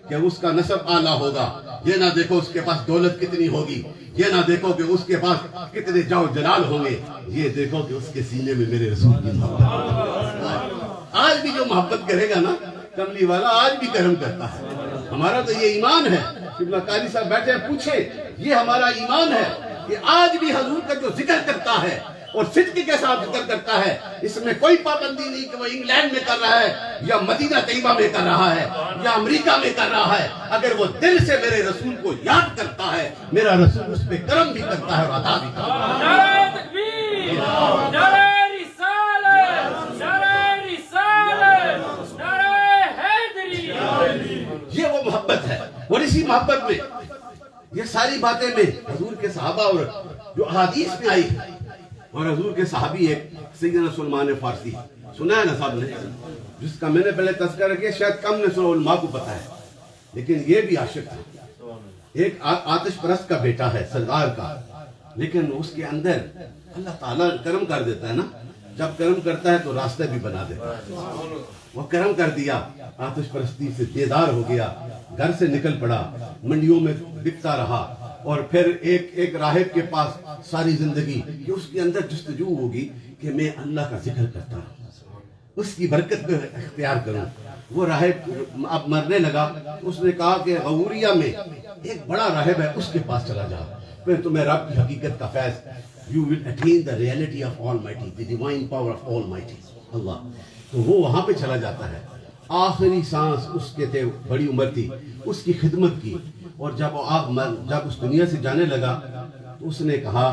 کہ اس کا نسب اعلیٰ ہوگا، یہ نہ دیکھو اس کے پاس دولت کتنی ہوگی، یہ نہ دیکھو کہ اس کے پاس کتنے جاؤ جلال ہوں گے، یہ دیکھو کہ اس کے سینے میں میرے رسول کی محبت۔ آج بھی جو محبت کرے گا نا کملی والا، آج بھی کرم کرتا ہے۔ ہمارا تو یہ ایمان ہے، قبلہ قاری صاحب بیٹھے ہیں پوچھے، یہ ہمارا ایمان ہے کہ آج بھی حضور کا جو ذکر کرتا ہے اور صدق کے ساتھ ذکر کرتا ہے، اس میں کوئی پابندی نہیں کہ وہ انگلینڈ میں کر رہا ہے یا مدینہ طیبہ میں کر رہا ہے یا امریکہ میں کر رہا ہے۔ اگر وہ دل سے میرے رسول کو یاد کرتا ہے، میرا رسول اس پہ کرم بھی کرتا ہے اور عطا بھی کرتا ہے۔ نعرہ تکبیر، نعرہ رسالت، نعرہ رسالت، نعرہ حیدری۔ یہ وہ محبت ہے، اور اسی محبت میں یہ ساری باتیں میں حضور کے صحابہ اور جو احادیث میں آئی، اور حضور کے صحابی ایک سیدنا سلمان فارسی، سنا ہے نا صاحب نے، جس کا میں نے پہلے تذکرہ کیا، شاید کم نے سنا، علماء کو پتا ہے، لیکن یہ بھی عاشق تھا، ایک آتش پرست کا بیٹا ہے سردار کا، لیکن اس کے اندر اللہ تعالیٰ کرم کر دیتا ہے نا، جب کرم کرتا ہے تو راستہ بھی بنا دیتا ہے۔ وہ کرم کر دیا، آتش پرستی سے بیدار ہو گیا، گھر سے نکل پڑا، منڈیوں میں بکتا رہا، اور پھر ایک راہب کے پاس ساری زندگی، کہ اس کے اندر جستجو ہوگی کہ میں اللہ کا ذکر کرتا ہوں، اس کی برکت کو اختیار کروں۔ وہ راہب اب مرنے لگا، اس نے کہا کہ غوریہ میں ایک بڑا راہب ہے، اس کے پاس چلا جا، پھر تمہیں رب کی حقیقت کا فیض، you will attain the reality of Almighty, the divine power of Almighty اللہ۔ تو وہ وہاں پہ چلا جاتا ہے، آخری سانس اس کے تھے، بڑی عمر تھی، اس کی خدمت کی، اور جب اس دنیا سے جانے لگا تو اس نے کہا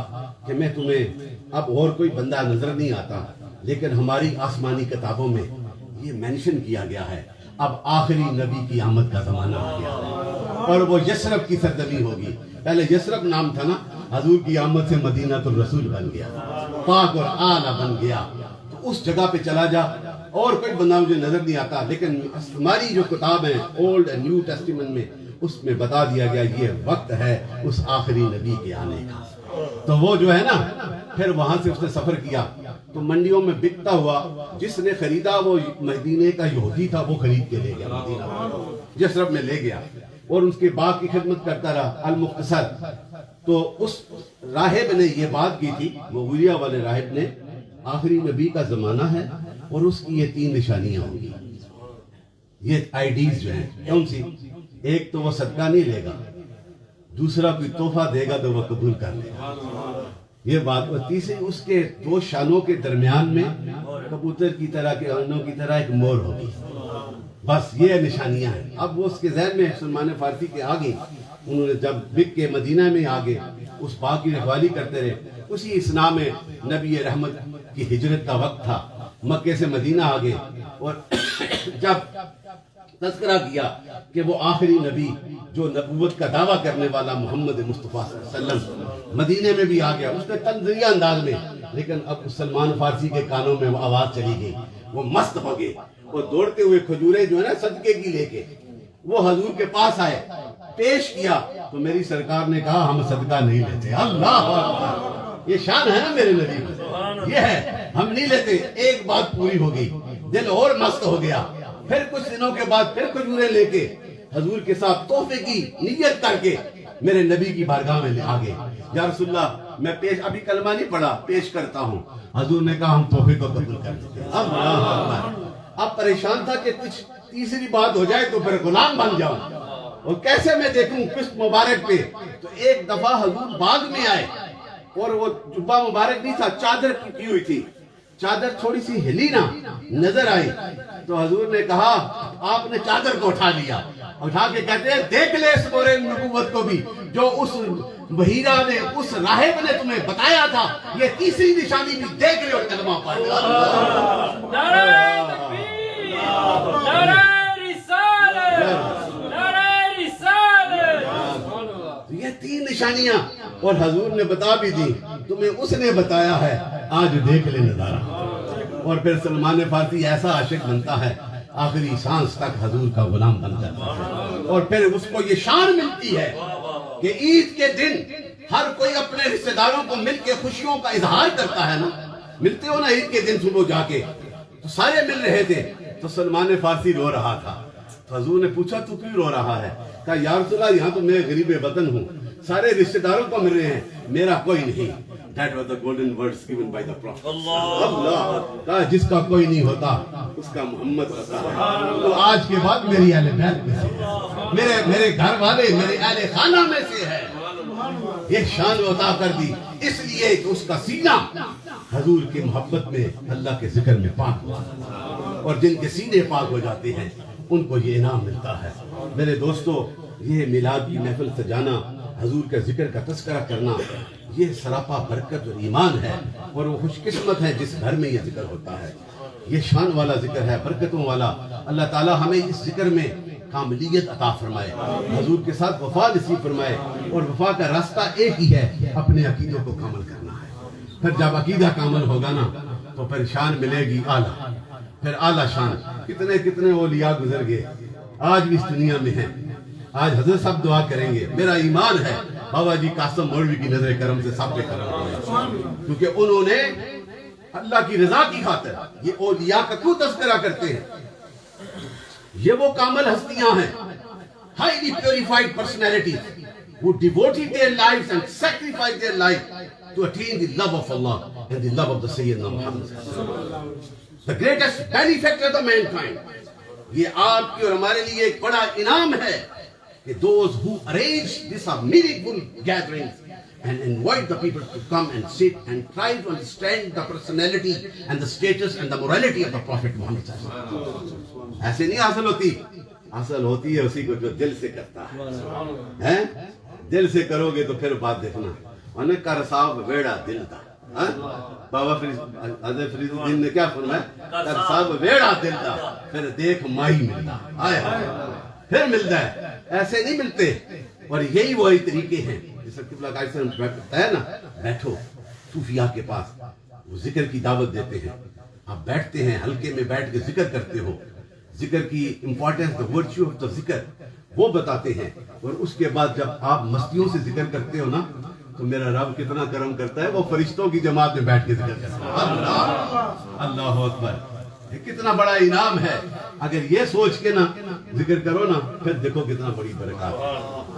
کہ میں تمہیں اب اور کوئی بندہ نظر نہیں آتا، لیکن ہماری آسمانی کتابوں میں یہ مینشن کیا گیا ہے، اب آخری نبی کی آمد کا زمانہ آ گیا ہے، اور وہ یثرب کی سرزمین ہوگی۔ پہلے یثرب نام تھا نا، حضور کی آمد سے مدینہ الرسول بن گیا، پاک اور اعلیٰ بن گیا۔ تو اس جگہ پہ چلا جا، اور کوئی بندہ مجھے نظر نہیں آتا، لیکن ہماری جو کتاب ہیں اولڈ اینڈ نیو ٹیسٹیمنٹ میں اس میں بتا دیا گیا یہ وقت ہے اس آخری نبی کے آنے کا۔ تو وہ جو ہے نا، پھر وہاں سے اس نے سفر کیا، تو منڈیوں میں بکتا ہوا، جس نے خریدا وہ مدینے کا یہودی تھا، وہ خرید کے لے گیا مدینہ، یثرب میں لے گیا، اور اس کے باغ کی خدمت کرتا رہا۔ المختصر، تو اس راہب نے یہ بات کی تھی، غوریہ والے راہب نے، آخری نبی کا زمانہ ہے اور اس کی یہ 3 نشانیاں ہوں گی۔ یہ آئیڈیز جو ہیں کون سی؟ ایک تو وہ صدقہ نہیں لے گا، دوسرا کوئی تحفہ دے گا تو وہ قبول کر لے گا، یہ بات. اور تیسری اس کے دو شانوں کے درمیان میں کبوتر کی طرح کے انوں کی طرح ایک مور ہوگی. بس یہ نشانیاں ہیں. اب وہ اس کے ذہن میں سلمان فارسی کے آگے انہوں نے جب بک کے مدینہ میں آگے اس باغ کی رکھوالی کرتے رہے. اسی اسنا میں نبی رحمت کی ہجرت کا وقت تھا، مکے سے مدینہ آگے، اور جب تذکرہ کیا کہ وہ آخری نبی جو نبوت کا دعویٰ کرنے والا محمد مصطفیٰ صلی اللہ علیہ وسلم مدینے میں بھی آ گیا، اس نے تنزیہ انداز میں. لیکن اب سلمان فارسی کے کانوں میں وہ آواز چلی گئی، وہ مست ہو گئے. وہ دوڑتے ہوئے کھجورے جو ہے نا صدقے کی لے کے وہ حضور کے پاس آئے، پیش کیا تو میری سرکار نے کہا ہم صدقہ نہیں لیتے. اللہ اکبر، یہ شان ہے نا میرے نبی کی، یہ ہے ہم نہیں لیتے. ایک بات پوری ہو گئی، دل اور مست ہو گیا. پھر کچھ دنوں کے بعد پھر کھجورے لے کے حضور کے ساتھ تحفے کی نیت کر کے میرے نبی کی بارگاہ میں آ گئے. یا رسول اللہ میں پیش ابھی کلمہ نہیں پڑھا، پیش کرتا ہوں. حضور نے کہا ہم تحفے کو قبول کر دیتے ہیں. اللہ اکبر. اب پریشان تھا کہ کچھ تیسری بات ہو جائے تو پھر غلام بن جاؤں، اور کیسے میں دیکھوں پشت مبارک پہ. تو ایک دفعہ حضور باغ میں آئے اور وہ جبہ مبارک نہیں تھا، چادر کی ہوئی تھی. چادر تھوڑی سی ہلی نا نظر آئی تو حضور نے کہا، آپ نے چادر کو اٹھا لیا، اٹھا کے کہتے ہیں دیکھ لے اس مورے نبوت کو بھی جو اس بحیرہ نے، اس راہب نے تمہیں بتایا تھا. یہ تیسری نشانی بھی دیکھ لے اور کلمہ پڑھ لے. نعرہ تکبیر، نعرہ رسالت، نعرہ رسالت. یہ تین نشانیاں اور حضور نے بتا بھی دی، تمہیں اس نے بتایا ہے، آج دیکھ لے نظارہ. اور پھر سلمان فارسی ایسا عاشق بنتا ہے، آخری سانس تک حضور کا غلام بن جاتا ہے. اور پھر اس کو یہ شان ملتی ہے کہ عید کے دن ہر کوئی اپنے رشتہ داروں کو مل کے خوشیوں کا اظہار کرتا ہے نا. ملتے ہو نا عید کے دن صبح جا کے، تو سارے مل رہے تھے. تو سلمان فارسی رو رہا تھا. تو حضور نے پوچھا تو کیوں رو رہا ہے؟ کہا یا رسول اللہ یہاں تو میں غریب وطن ہوں، سارے رشتہ داروں کو مل رہے ہیں، میرا کوئی نہیں. That was the golden words given by the Prophet. اللہ کہا جس کا کوئی نہیں ہوتا اس کا محمد ہوتا ہے. تو آج کے بعد میری اہل بیت میں سے ہے، میرے گھر والے میرے اہل خانہ میں سے ہے. یہ شان عطا کر دی اس لیے کہ اس کا سینہ حضور کی محبت میں، اللہ کے ذکر میں پاک ہوا. اور جن کے سینے پاک ہو جاتے ہیں ان کو یہ انعام ملتا ہے. میرے دوستو، یہ میلاد کی محفل سجانا، حضور کا ذکر کا تذکرہ کرنا، یہ سراپا برکت اور ایمان ہے. اور وہ خوش قسمت ہے جس گھر میں یہ ذکر ہوتا ہے. یہ شان والا ذکر ہے، برکتوں والا. اللہ تعالی ہمیں اس ذکر میں کاملیت عطا فرمائے، حضور کے ساتھ وفا نصیب فرمائے. اور وفا کا راستہ ایک ہی ہے، اپنے عقیدوں کو کامل کرنا ہے. پھر جب عقیدہ کامل ہوگا نا تو پھر شان ملے گی اعلیٰ، پھر اعلیٰ شان. کتنے کتنے اولیاء گزر گئے، آج بھی اس دنیا میں ہیں. آج حضرت صاحب دعا کریں گے. میرا ایمان ہے بابا جی قاسم مولوی کی نظر کرم سے سب پہ کرم ہوئے، کیونکہ انہوں نے اللہ کی رضا کی خاطر یہ اولیاء کا کیوں تذکرہ کرتے ہیں. یہ وہ کامل ہستیاں ہیں، highly purified personalities who devoted their lives and sacrificed their life to attain the love of Allah and the love of the Sayyidina Muhammad, the greatest benefactor of mankind. یہ آپ کی اور ہمارے لیے ایک بڑا انعام ہے کہ those who arrange these meaningful gatherings and invite the people to come and sit and try to understand the personality and the status and the morality of the Prophet Muhammad sallallahu alaihi wasallam. ایسے نہیں حاصل ہوتی، حاصل ہوتی ہے اسی کو جو دل سے کرتا ہے. دل سے کرو گے تو پھر بات دیکھنا. انہیں کر صاحب ویڑا دل دا، بابا حضرت فرید الدین نے کیا فرمایا؟ کر صاحب ویڑا دل دا پھر دیکھ مائی ملتا، آئے پھر ملتا ہے. ایسے نہیں ملتے. اور یہی وہی طریقے ہیں جیسے قبلہ قائد سے بتایا نا، بیٹھو صوفیاء کے پاس، وہ ذکر کی دعوت دیتے ہیں. آپ بیٹھتے ہیں، حلقے میں بیٹھ کے ذکر کرتے ہو، ذکر کی importance, the virtue of the ذکر وہ بتاتے ہیں. اور اس کے بعد جب آپ مستیوں سے ذکر کرتے ہو نا تو میرا رب کتنا کرم کرتا ہے، وہ فرشتوں کی جماعت میں بیٹھ کے ذکر کرتا ہے. اللہ اللہ اکبر، یہ کتنا بڑا انعام ہے. اگر یہ سوچ کے نا ذکر کرو نا پھر دیکھو کتنا بڑی برکات.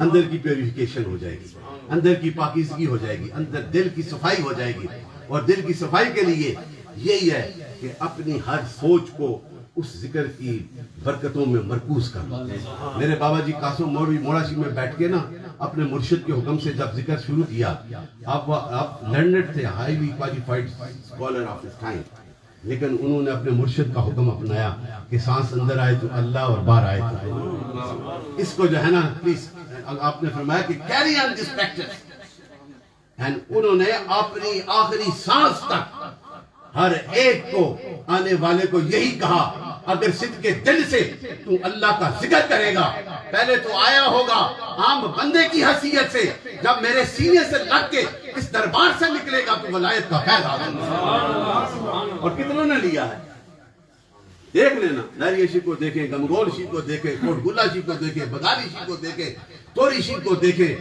اندر کی پیوریفیکیشن ہو جائے گی، اندر کی پاکیزگی ہو جائے گی، اندر دل کی صفائی ہو جائے گی. اور دل کی صفائی کے لیے یہی ہے کہ اپنی ہر سوچ کو اس ذکر کی برکتوں میں مرکوز کر. میرے بابا جی قاسم مولوی موڑاشی میں بیٹھ کے نا اپنے مرشد کے حکم سے جب ذکر شروع کیا, آپ لرنڈ تھے, highly qualified scholar of his time, لیکن انہوں نے اپنے مرشد کا حکم اپنایا کہ سانس اندر آئے تو اللہ اور باہر آئے تو اس کو جو ہے نا پلیز, آپ نے فرمایا کہ carry on this practice, and انہوں نے اپنی آخری سانس تک ہر ایک کو, آنے والے کو یہی کہا, اگر صدق کے دل سے تو اللہ کا ذکر کرے گا, پہلے تو آیا ہوگا عام بندے کی حیثیت سے, جب میرے سینے سے لگ کے اس دربار سے نکلے گا تو ولایت کا فیض حاصل ہوگا. اور کتنوں نے لیا ہے دیکھ لینا, ناری شیخ کو دیکھیں, گمگول شیخ کو دیکھیں, کوٹ گلا شیخ کو دیکھیں, بغالی شیخ کو دیکھیں, توری شیخ کو دیکھیں,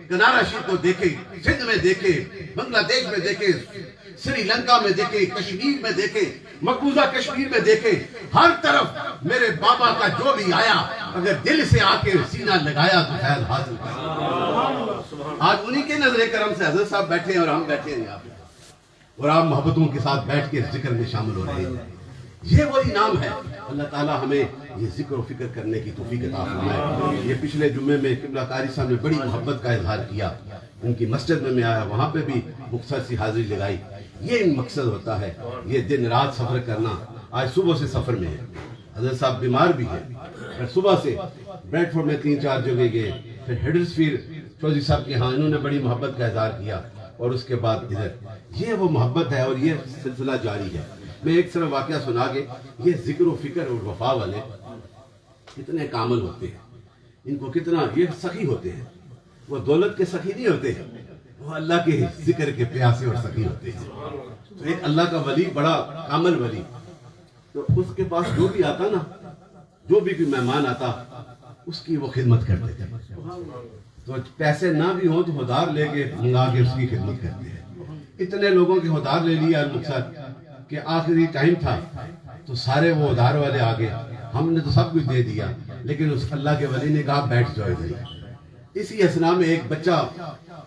کنارا شیخ کو دیکھیں, سندھ میں دیکھیں, بنگلہ دیش میں دیکھیں, سری لنکا میں دیکھیں, کشمیر میں دیکھیں, مقبوضہ کشمیر میں دیکھیں, ہر طرف میرے بابا کا جو بھی آیا اگر دل سے آ کے سینہ لگایا تو فیض حاصل کر. آج انہی کے نظر کرم سے حضرت صاحب بیٹھے ہیں اور ہم بیٹھے ہیں یہاں پہ, اور آپ محبتوں کے ساتھ بیٹھ کے ذکر میں شامل ہو رہے ہیں. یہ وہ انعام ہے. اللہ تعالیٰ ہمیں یہ ذکر و فکر کرنے کی توفیق عطا فرمائے. یہ پچھلے جمعے میں قبلہ قاری صاحب نے بڑی محبت کا اظہار کیا, ان کی مسجد میں آیا, وہاں پہ بھی مختصر سی حاضری لگائی. یہ مقصد ہوتا ہے, یہ دن رات سفر کرنا. آج صبح سے سفر میں ہے, حضرت صاحب بیمار بھی ہیں, پھر صبح سے بریڈ فورڈ میں 3-4 جگہ گئے, پھر ہڈرسفیلڈ چودھری صاحب کے ہاں انہوں نے بڑی محبت کا اظہار کیا, اور اس کے بعد ادھر. یہ وہ محبت ہے اور یہ سلسلہ جاری ہے. میں ایک صرف واقعہ سنا کے, یہ ذکر و فکر اور وفا والے کتنے کامل ہوتے ہیں, ان کو کتنا یہ سخی ہوتے ہیں. وہ دولت کے سخی نہیں ہوتے ہیں, وہ اللہ کے ذکر کے پیاسے اور سخی ہوتے ہیں. تو ایک اللہ کا ولی, بڑا کامل ولی, تو اس کے پاس جو بھی آتا نا, جو بھی کوئی مہمان آتا اس کی وہ خدمت کرتے تھے. تو پیسے نہ بھی ہوں تو ہدار لے کے منگا کے اس کی خدمت کرتے ہیں. اتنے لوگوں کے ہدار لے لیا المقصد کہ آخری ٹائم تھا تو سارے وہ ادھار والے آگے, ہم نے تو سب کچھ دے دیا, لیکن اس اللہ کے ولی نے کہا بیٹھ جاؤ ادھر. اسی اسنا میں ایک بچہ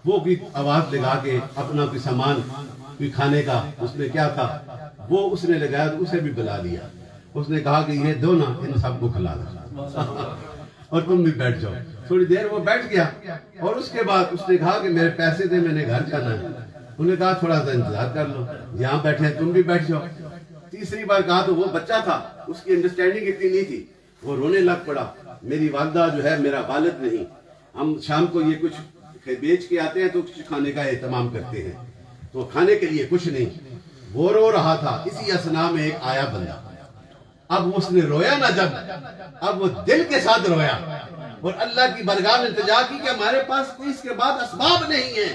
وہ بھی آواز لگا کے اپنا کوئی سامان کوئی کھانے کا, اس میں کیا تھا وہ اس نے لگایا, تو اسے بھی بلا لیا. اس نے کہا کہ یہ دو نا, ان سب کو کھلا دو اور تم بھی بیٹھ جاؤ. تھوڑی دیر وہ بیٹھ گیا, اور اس کے بعد اس نے کہا کہ میرے پیسے دے, میں نے گھر جانا ہے. انہوں نے کہا تھوڑا سا انتظار کر لو, یہاں بیٹھے ہیں, تم بھی بیٹھ جاؤ. تیسری بار کہا تو وہ بچہ تھا, اس کی انڈرسٹینڈنگ اتنی نہیں تھی, وہ رونے لگ پڑا. میری والدہ جو ہے میرا والد نہیں, ہم شام کو یہ کچھ بیچ کے آتے ہیں تو کچھ کھانے کا اہتمام کرتے ہیں, تو کھانے کے لیے کچھ نہیں. وہ رو رہا تھا. اسی اسنا میں ایک آیا بندہ, اب اس نے رویا نا جب, اب وہ دل کے ساتھ رویا اور اللہ کی بارگاہ میں التجا کی کہ ہمارے پاس کوئی اس کے بعد اسباب نہیں ہیں,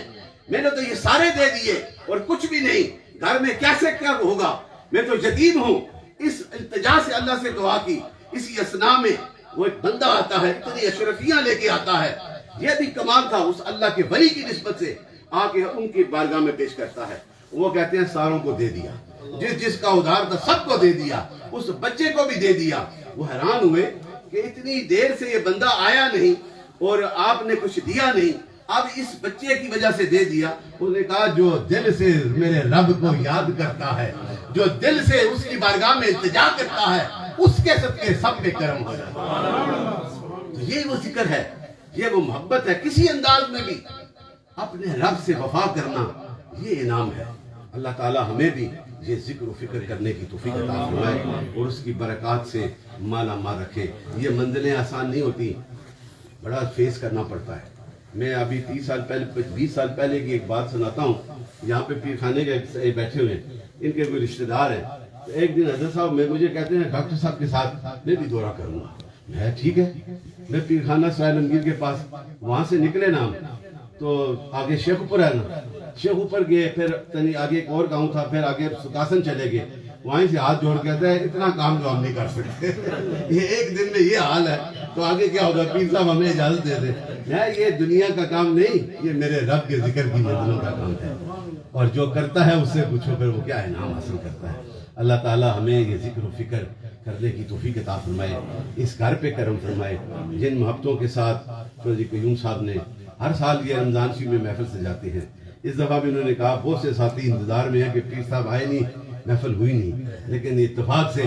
میں نے تو یہ سارے دے دیے اور کچھ بھی نہیں, گھر میں کیسے کیا ہوگا, میں تو یتیم ہوں. اس التجا سے اللہ سے دعا کی. اسی اسنا میں وہ ایک بندہ آتا ہے, اتنی اشرفیاں لے کے آتا ہے. یہ بھی کمال تھا اس اللہ کے ولی کی نسبت سے, آ کے ان کی بارگاہ میں پیش کرتا ہے. وہ کہتے ہیں ساروں کو دے دیا, جس کا ادھار تھا سب کو دے دیا, اس بچے کو بھی دے دیا. وہ حیران ہوئے کہ اتنی دیر سے یہ بندہ آیا نہیں اور آپ نے کچھ دیا نہیں, اب اس بچے کی وجہ سے دے دیا. انہوں نے کہا جو دل سے میرے رب کو یاد کرتا ہے, جو دل سے اس کی بارگاہ میں التجا کرتا ہے, اس کے سب پہ کرم ہو جاتا ہے. تو یہ وہ ذکر ہے, یہ وہ محبت ہے. کسی انداز میں بھی اپنے رب سے وفا کرنا یہ انعام ہے. اللہ تعالی ہمیں بھی یہ ذکر و فکر کرنے کی توفیق عطا فرمائے اور اس کی برکات سے مالا مال رکھے. یہ منزلیں آسان نہیں ہوتی, بڑا فیس کرنا پڑتا ہے. میں ابھی 20 سال پہلے کی ایک بات سناتا ہوں. یہاں پہ پیر خانے کے بیٹھے ہوئے ہیں, ان کے کوئی رشتہ دار ہیں. تو ایک دن حضرت صاحب مجھے کہتے ہیں ڈاکٹر صاحب کے ساتھ میں بھی دورہ کروں گا. میں ٹھیک ہے. میں پیر خانہ سہیل عالمگیر کے پاس, وہاں سے نکلے نا تو آگے شیخ اوپر ہے نا, شیخ اوپر گئے, پھر آگے ایک اور گاؤں تھا, پھر آگے سکاسن چلے گئے. وہیں سے ہاتھ جوڑ کہتا ہے اتنا کام جو ہم نہیں کر سکتے. یہ ایک دن میں یہ حال ہے تو آگے کیا ہوگا, پیر صاحب ہمیں اجازت دے دیں. یہ دنیا کا کام نہیں, یہ میرے رب کے ذکر کی منزلوں کا کام ہے, اور جو کرتا ہے اس سے پوچھو پھر وہ کیا انعام حاصل کرتا ہے. اللہ تعالی ہمیں یہ ذکر و فکر کرنے کی توفیق عطا فرمائے, اس گھر پہ کرم فرمائے. جن محبتوں کے ساتھ چودھری قیوم صاحب نے ہر سال یہ رمضان شریف میں محفل سجاتے ہیں, اس دفعہ بھی انہوں نے کہا بہت سے ساتھی انتظار میں ہیں کہ پیر صاحب آئے نہیں, محفل ہوئی نہیں, لیکن اتفاق سے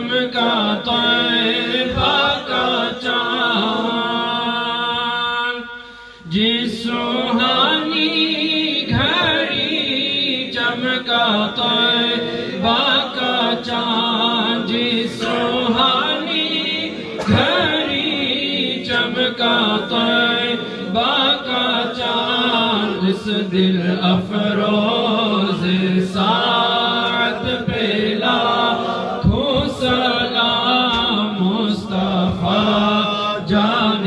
چمکا طیبہ کا چاند جس سوہانی گھڑی چمکا طیبہ کا چاند جس سوہانی گھڑی چمکا طیبہ کا چاند اس دل افروز ساعت پہ لاکھوں سلام مصطفیٰ جان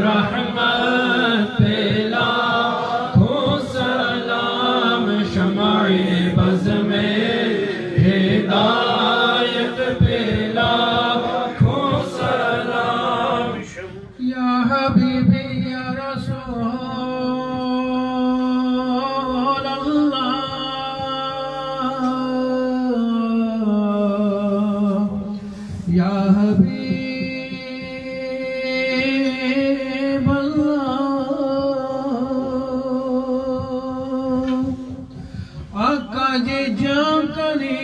رحمت پہ لاکھوں سلام شمع بز میں ہدایت پہ لاکھوں سلام یا حبیبی یا رسول اللہ یا حبیب اللہ آقا جی جان کنی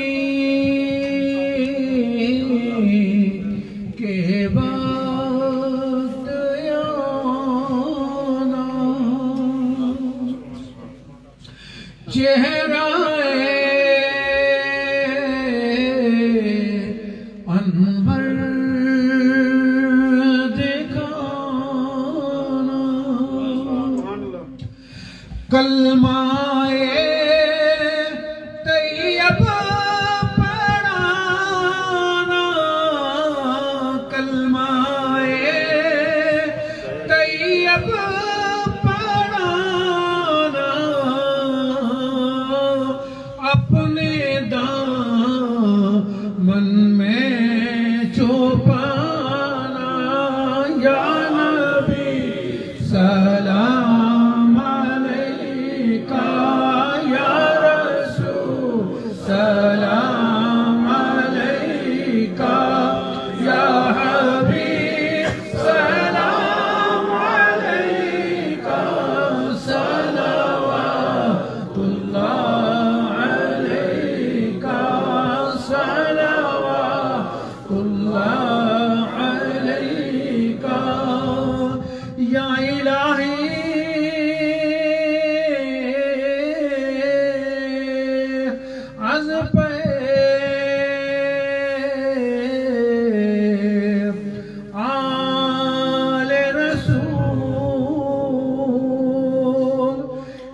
کے وقت یانا چہرہ انور دکھانا کلمہ طیب پڑھانا کلمہ طیب پڑھانا اپنے دامن میں چھپانا یا نبی سلام علیکہ یا رسول سلام علیکہ یا حبیب سلام علیکہ صلوات اللہ علیکہ صلوات اللہ علیکہ یا الہی از پہ آل رسول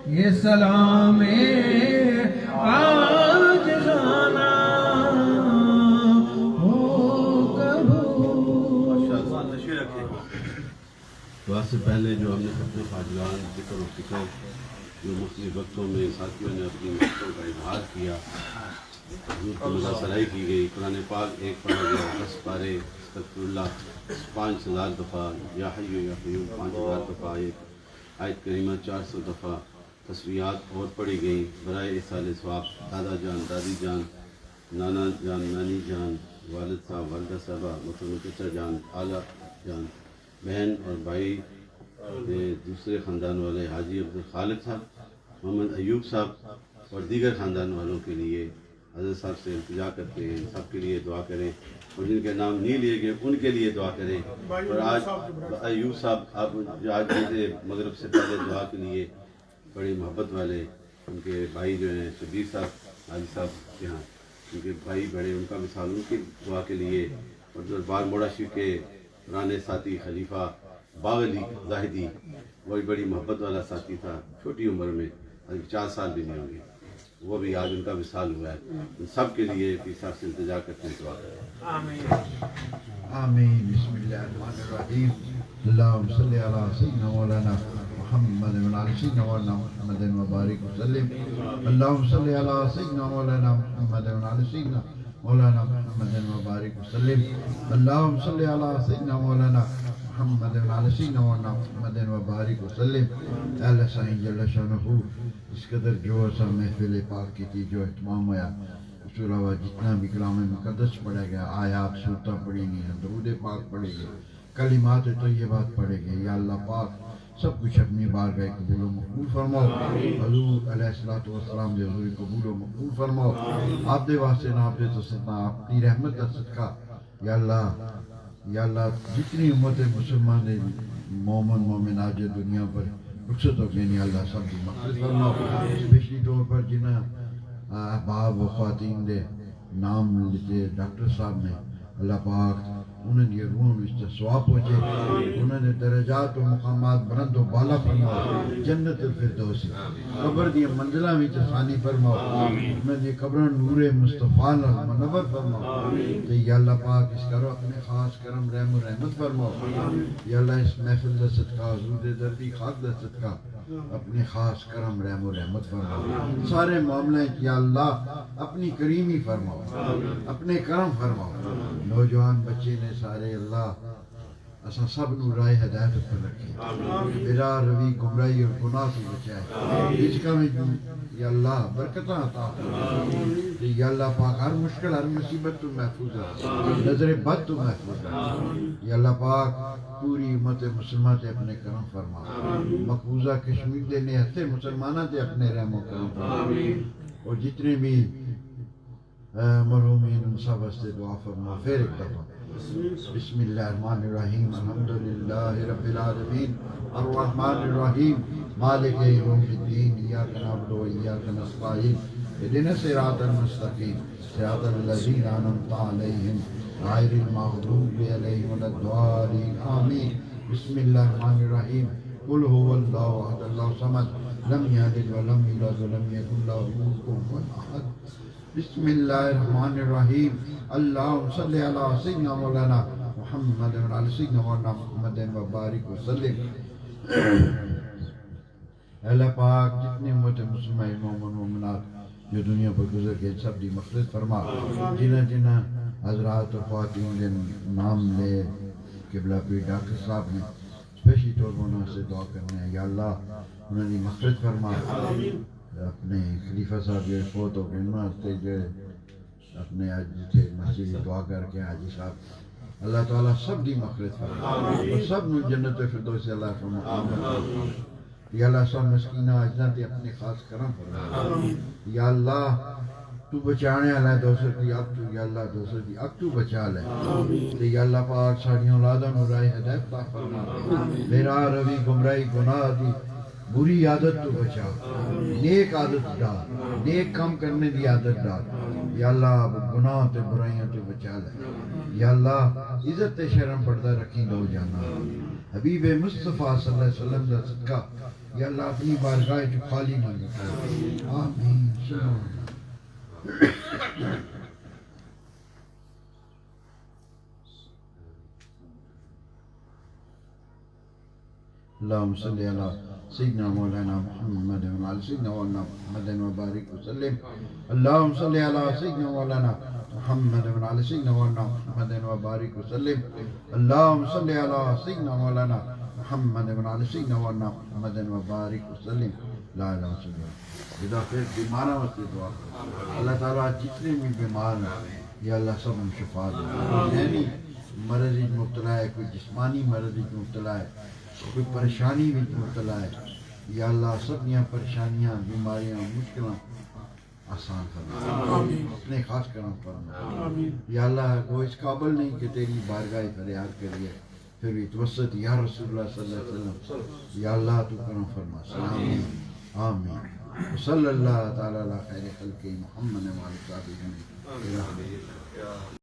یہ سلام آج جانا ہو قبول دعا سے پہلے جو ہم نے اپنے خواجگان ذکر و فکر جو مختلف وقتوں میں ساتھیوں نے اپنی محبتوں کا اظہار کیا حضور کی مزہ سرائی کی گئی قرآن پاک ایک پڑھا گیا 10 پارے استغفر اللہ 5000 دفعہ یا حی یا قیوم 5000 دفعہ آیت کریمہ 400 دفعہ تصویحات اور پڑھی گئیں برائے احصال ثواب دادا جان دادی جان نانا جان نانی جان والد صاحب والدہ صاحبہ محترم چچا جان آلہ جان بہن اور بھائی دوسرے خاندان والے حاجی عبدالخالق صاحب محمد ایوب صاحب اور دیگر خاندان والوں کے لیے حضرت صاحب سے التجا کرتے ہیں سب کے لیے دعا کریں اور جن کے نام نہیں لیے گئے ان کے لیے دعا کریں اور آج ایوب صاحب آپ جو آج تھے مغرب سے پہلے دعا کے لیے بڑی محبت والے ان کے بھائی جو ہیں شبیر صاحب حاجی صاحب کے یہاں ان کے بھائی بڑے ان کا مثال ان کی دعا کے لیے اور دربار موڑا شریف کے پرانے ساتھی خلیفہ باغ علی زاہدی وہی بڑی محبت والا ساتھی تھا چھوٹی عمر میں ابھی 4 سال بھی نہیں ہوں گے وہ بھی آج ان کا وصال ہوا ہے ان سب کے لیے پیر صاحب سے التجا کرتے ہیں دعا کریں آمین بسم اللہ الرحمن الرحیم اللہم صلی علی سیدنا مولانا محمد وعلی سیدنا مولانا محمد وبارک وسلم اللہم صلی علی سیدنا مولانا محمد وعلی سیدنا مولانا محمد وبارک وسلم اللہم صلی علی سیدنا مولانا محمد وعلی سیدنا مولانا محمد وبارک وسلم اللہ سائن جل شانہ اس قدر جو ایسا محفل پاک کی تھی جو اہتمام ہوا اس کے علاوہ جتنا بھی کلام مقدس پڑھا گیا آیات صورتیں پڑھی گئی درود پاک پڑھے گئے کلمات طیبات پڑھے گئے یا اللہ پاک سب کچھ اپنی بارگاہ قبول و مقبول فرماؤ حضور علیہ السلام دے حضور قبول و مقبول فرماؤ آپ دے واسطے نہ آپ دے تو سدنا اپنی رحمت کا صدقہ یا اللہ جتنی امت مسلمان مومن مومنات جو دنیا پر رخصت ہو گئی یا اللہ سب کی مغفرت فرماؤ اسپیشلی طور پر جنہیں احباب و خواتین دے نام لیتے ڈاکٹر صاحب نے اللہ پاک انہیں دی روحوں اس سے ثواب پہنچے انہیں دے درجات و مقامات بلند و بالا فرماؤ جنت الفردوس قبر دی منزلہ میں ثانی فرماؤ انہیں دی قبر نور مصطفیٰ منور فرماؤ کہ یا اللہ پاک اس کرو اپنے خاص کرم رحم و رحمت فرماؤ یا اللہ اس محفل دا صدقہ حضور دے دردی خاک دا صدقہ اپنے خاص کرم رحم و رحمت فرماؤ سارے معاملے یا اللہ اپنی کریمی فرماؤ اپنے کرم فرماؤ نوجوان بچے نے سارے اللہ اسا سب نو راہ ہدایت پر رکھے بلا روی گمراہی اور گناہ سے بچائے اس کا میں یا اللہ برکتہ عطا فرما یا اللہ پاک ہر مشکل ہر مصیبت تو محفوظ ہے نظر بد تو محفوظ ہے یا اللہ پاک پوری امت مسلمہ تے اپنے کرم فرما مقبوضہ کشمیر دے نہتے مسلمانہ تے اپنے رحم و کرم فرما اور جتنے بھی مرحومین ان سب واسطے دعا فرما پھر ایک دفعہ بسم اللہ الرحمن الرحیم الحمدللہ رب العالمین الرحمن الرحیم مالک یوم الدین ایاک نعبد و ایاک نستعین اهدنا الصراط المستقیم صراط الذین انعمت علیہم غیر المغضوب علیہم ولا الضالین آمین بسم اللہ الرحمن الرحیم قل هو اللہ احد اللہ صمد لم یلد ولم یولد ولم یکن له کفوا احد بسم اللہ الرحمن الرحیم اللہم صلی علی سیدنا مولانا محمد و علی سیدنا مولانا محمد و بارک وسلم اللہ پاک جتنے امت مسلمہ مومن مومنات جو دنیا پر گزر گئے سب دی مغفرت فرما جنہ حضرات و خواتین جن نام لے قبلہ پیر ڈاکٹر صاحب نے اسپیشلی طور پر انہوں سے دعا کرنے ہیں یا اللہ انہوں نے مغفرت فرما اپنے خلیفہ صاحب جو فوت ہو گئے انہوں جو اپنے آج تھے مسجد دعا کر کے حاجی صاحب اللہ تعالیٰ سب دی مغفرت فرما اور سب نے جنت فردوس سے اللہ فرما یا اللہ سب مسکینہ اجنہ تے اپنے خاص کرم فرما یا اللہ تو بچانے والا ہے دوسر کی اب تو یا اللہ دوسر کی اب تو بچا لے یا اللہ پاک ساڑیوں اولادوں نو راہ ہدایت عطا فرما میرا روی گمراہی گناہ دی بری عادت تو بچا نیک عادت ڈال نیک کام کرنے دی عادت ڈال یا اللہ گناہ تے برائیاں تے بچا لے یا اللہ عزت تے شرم پردہ رکھی دو جانا حبیب مصطفیٰ صلی اللہ علیہ وسلم دا صدقہ یا اللہ اپنی بارگاہ جو خالی نہ لکھا آمین اللہم صلی علی سیدنا مولانا محمد و علی سیدنا مولانا محمد و بارک وسلم اللہم صلی علی سیدنا مولانا محمد و علی سیدنا مولانا محمد و بارک وسلم اللہم صلی علی سیدنا مولانا محمد و علی سیدنا مولانا محمد و بارک وسلم لا الہ الا اللہ جدا پھر بیمارہ واسطے دعا کرو اللہ تعالیٰ جتنے بھی بیمار ہیں یا اللہ سب ہم شفا دے یعنی مرض مبتلا ہے کوئی جسمانی مرض مبتلا ہے کوئی پریشانی بھی مبتلا ہے یا اللہ سب یہاں پریشانیاں بیماریاں مشکلیں آسان فرما اپنے خاص کرم فرما یا اللہ وہ اس قابل نہیں کہ تیری بارگاہ فریاد کریے پھر بھی توسط یا رسول اللہ صلی اللہ علیہ وسلم یا اللہ تو کرم فرما سلام آمین صلی اللہ تعالی علی خیر خلق محمد و علی صحابہ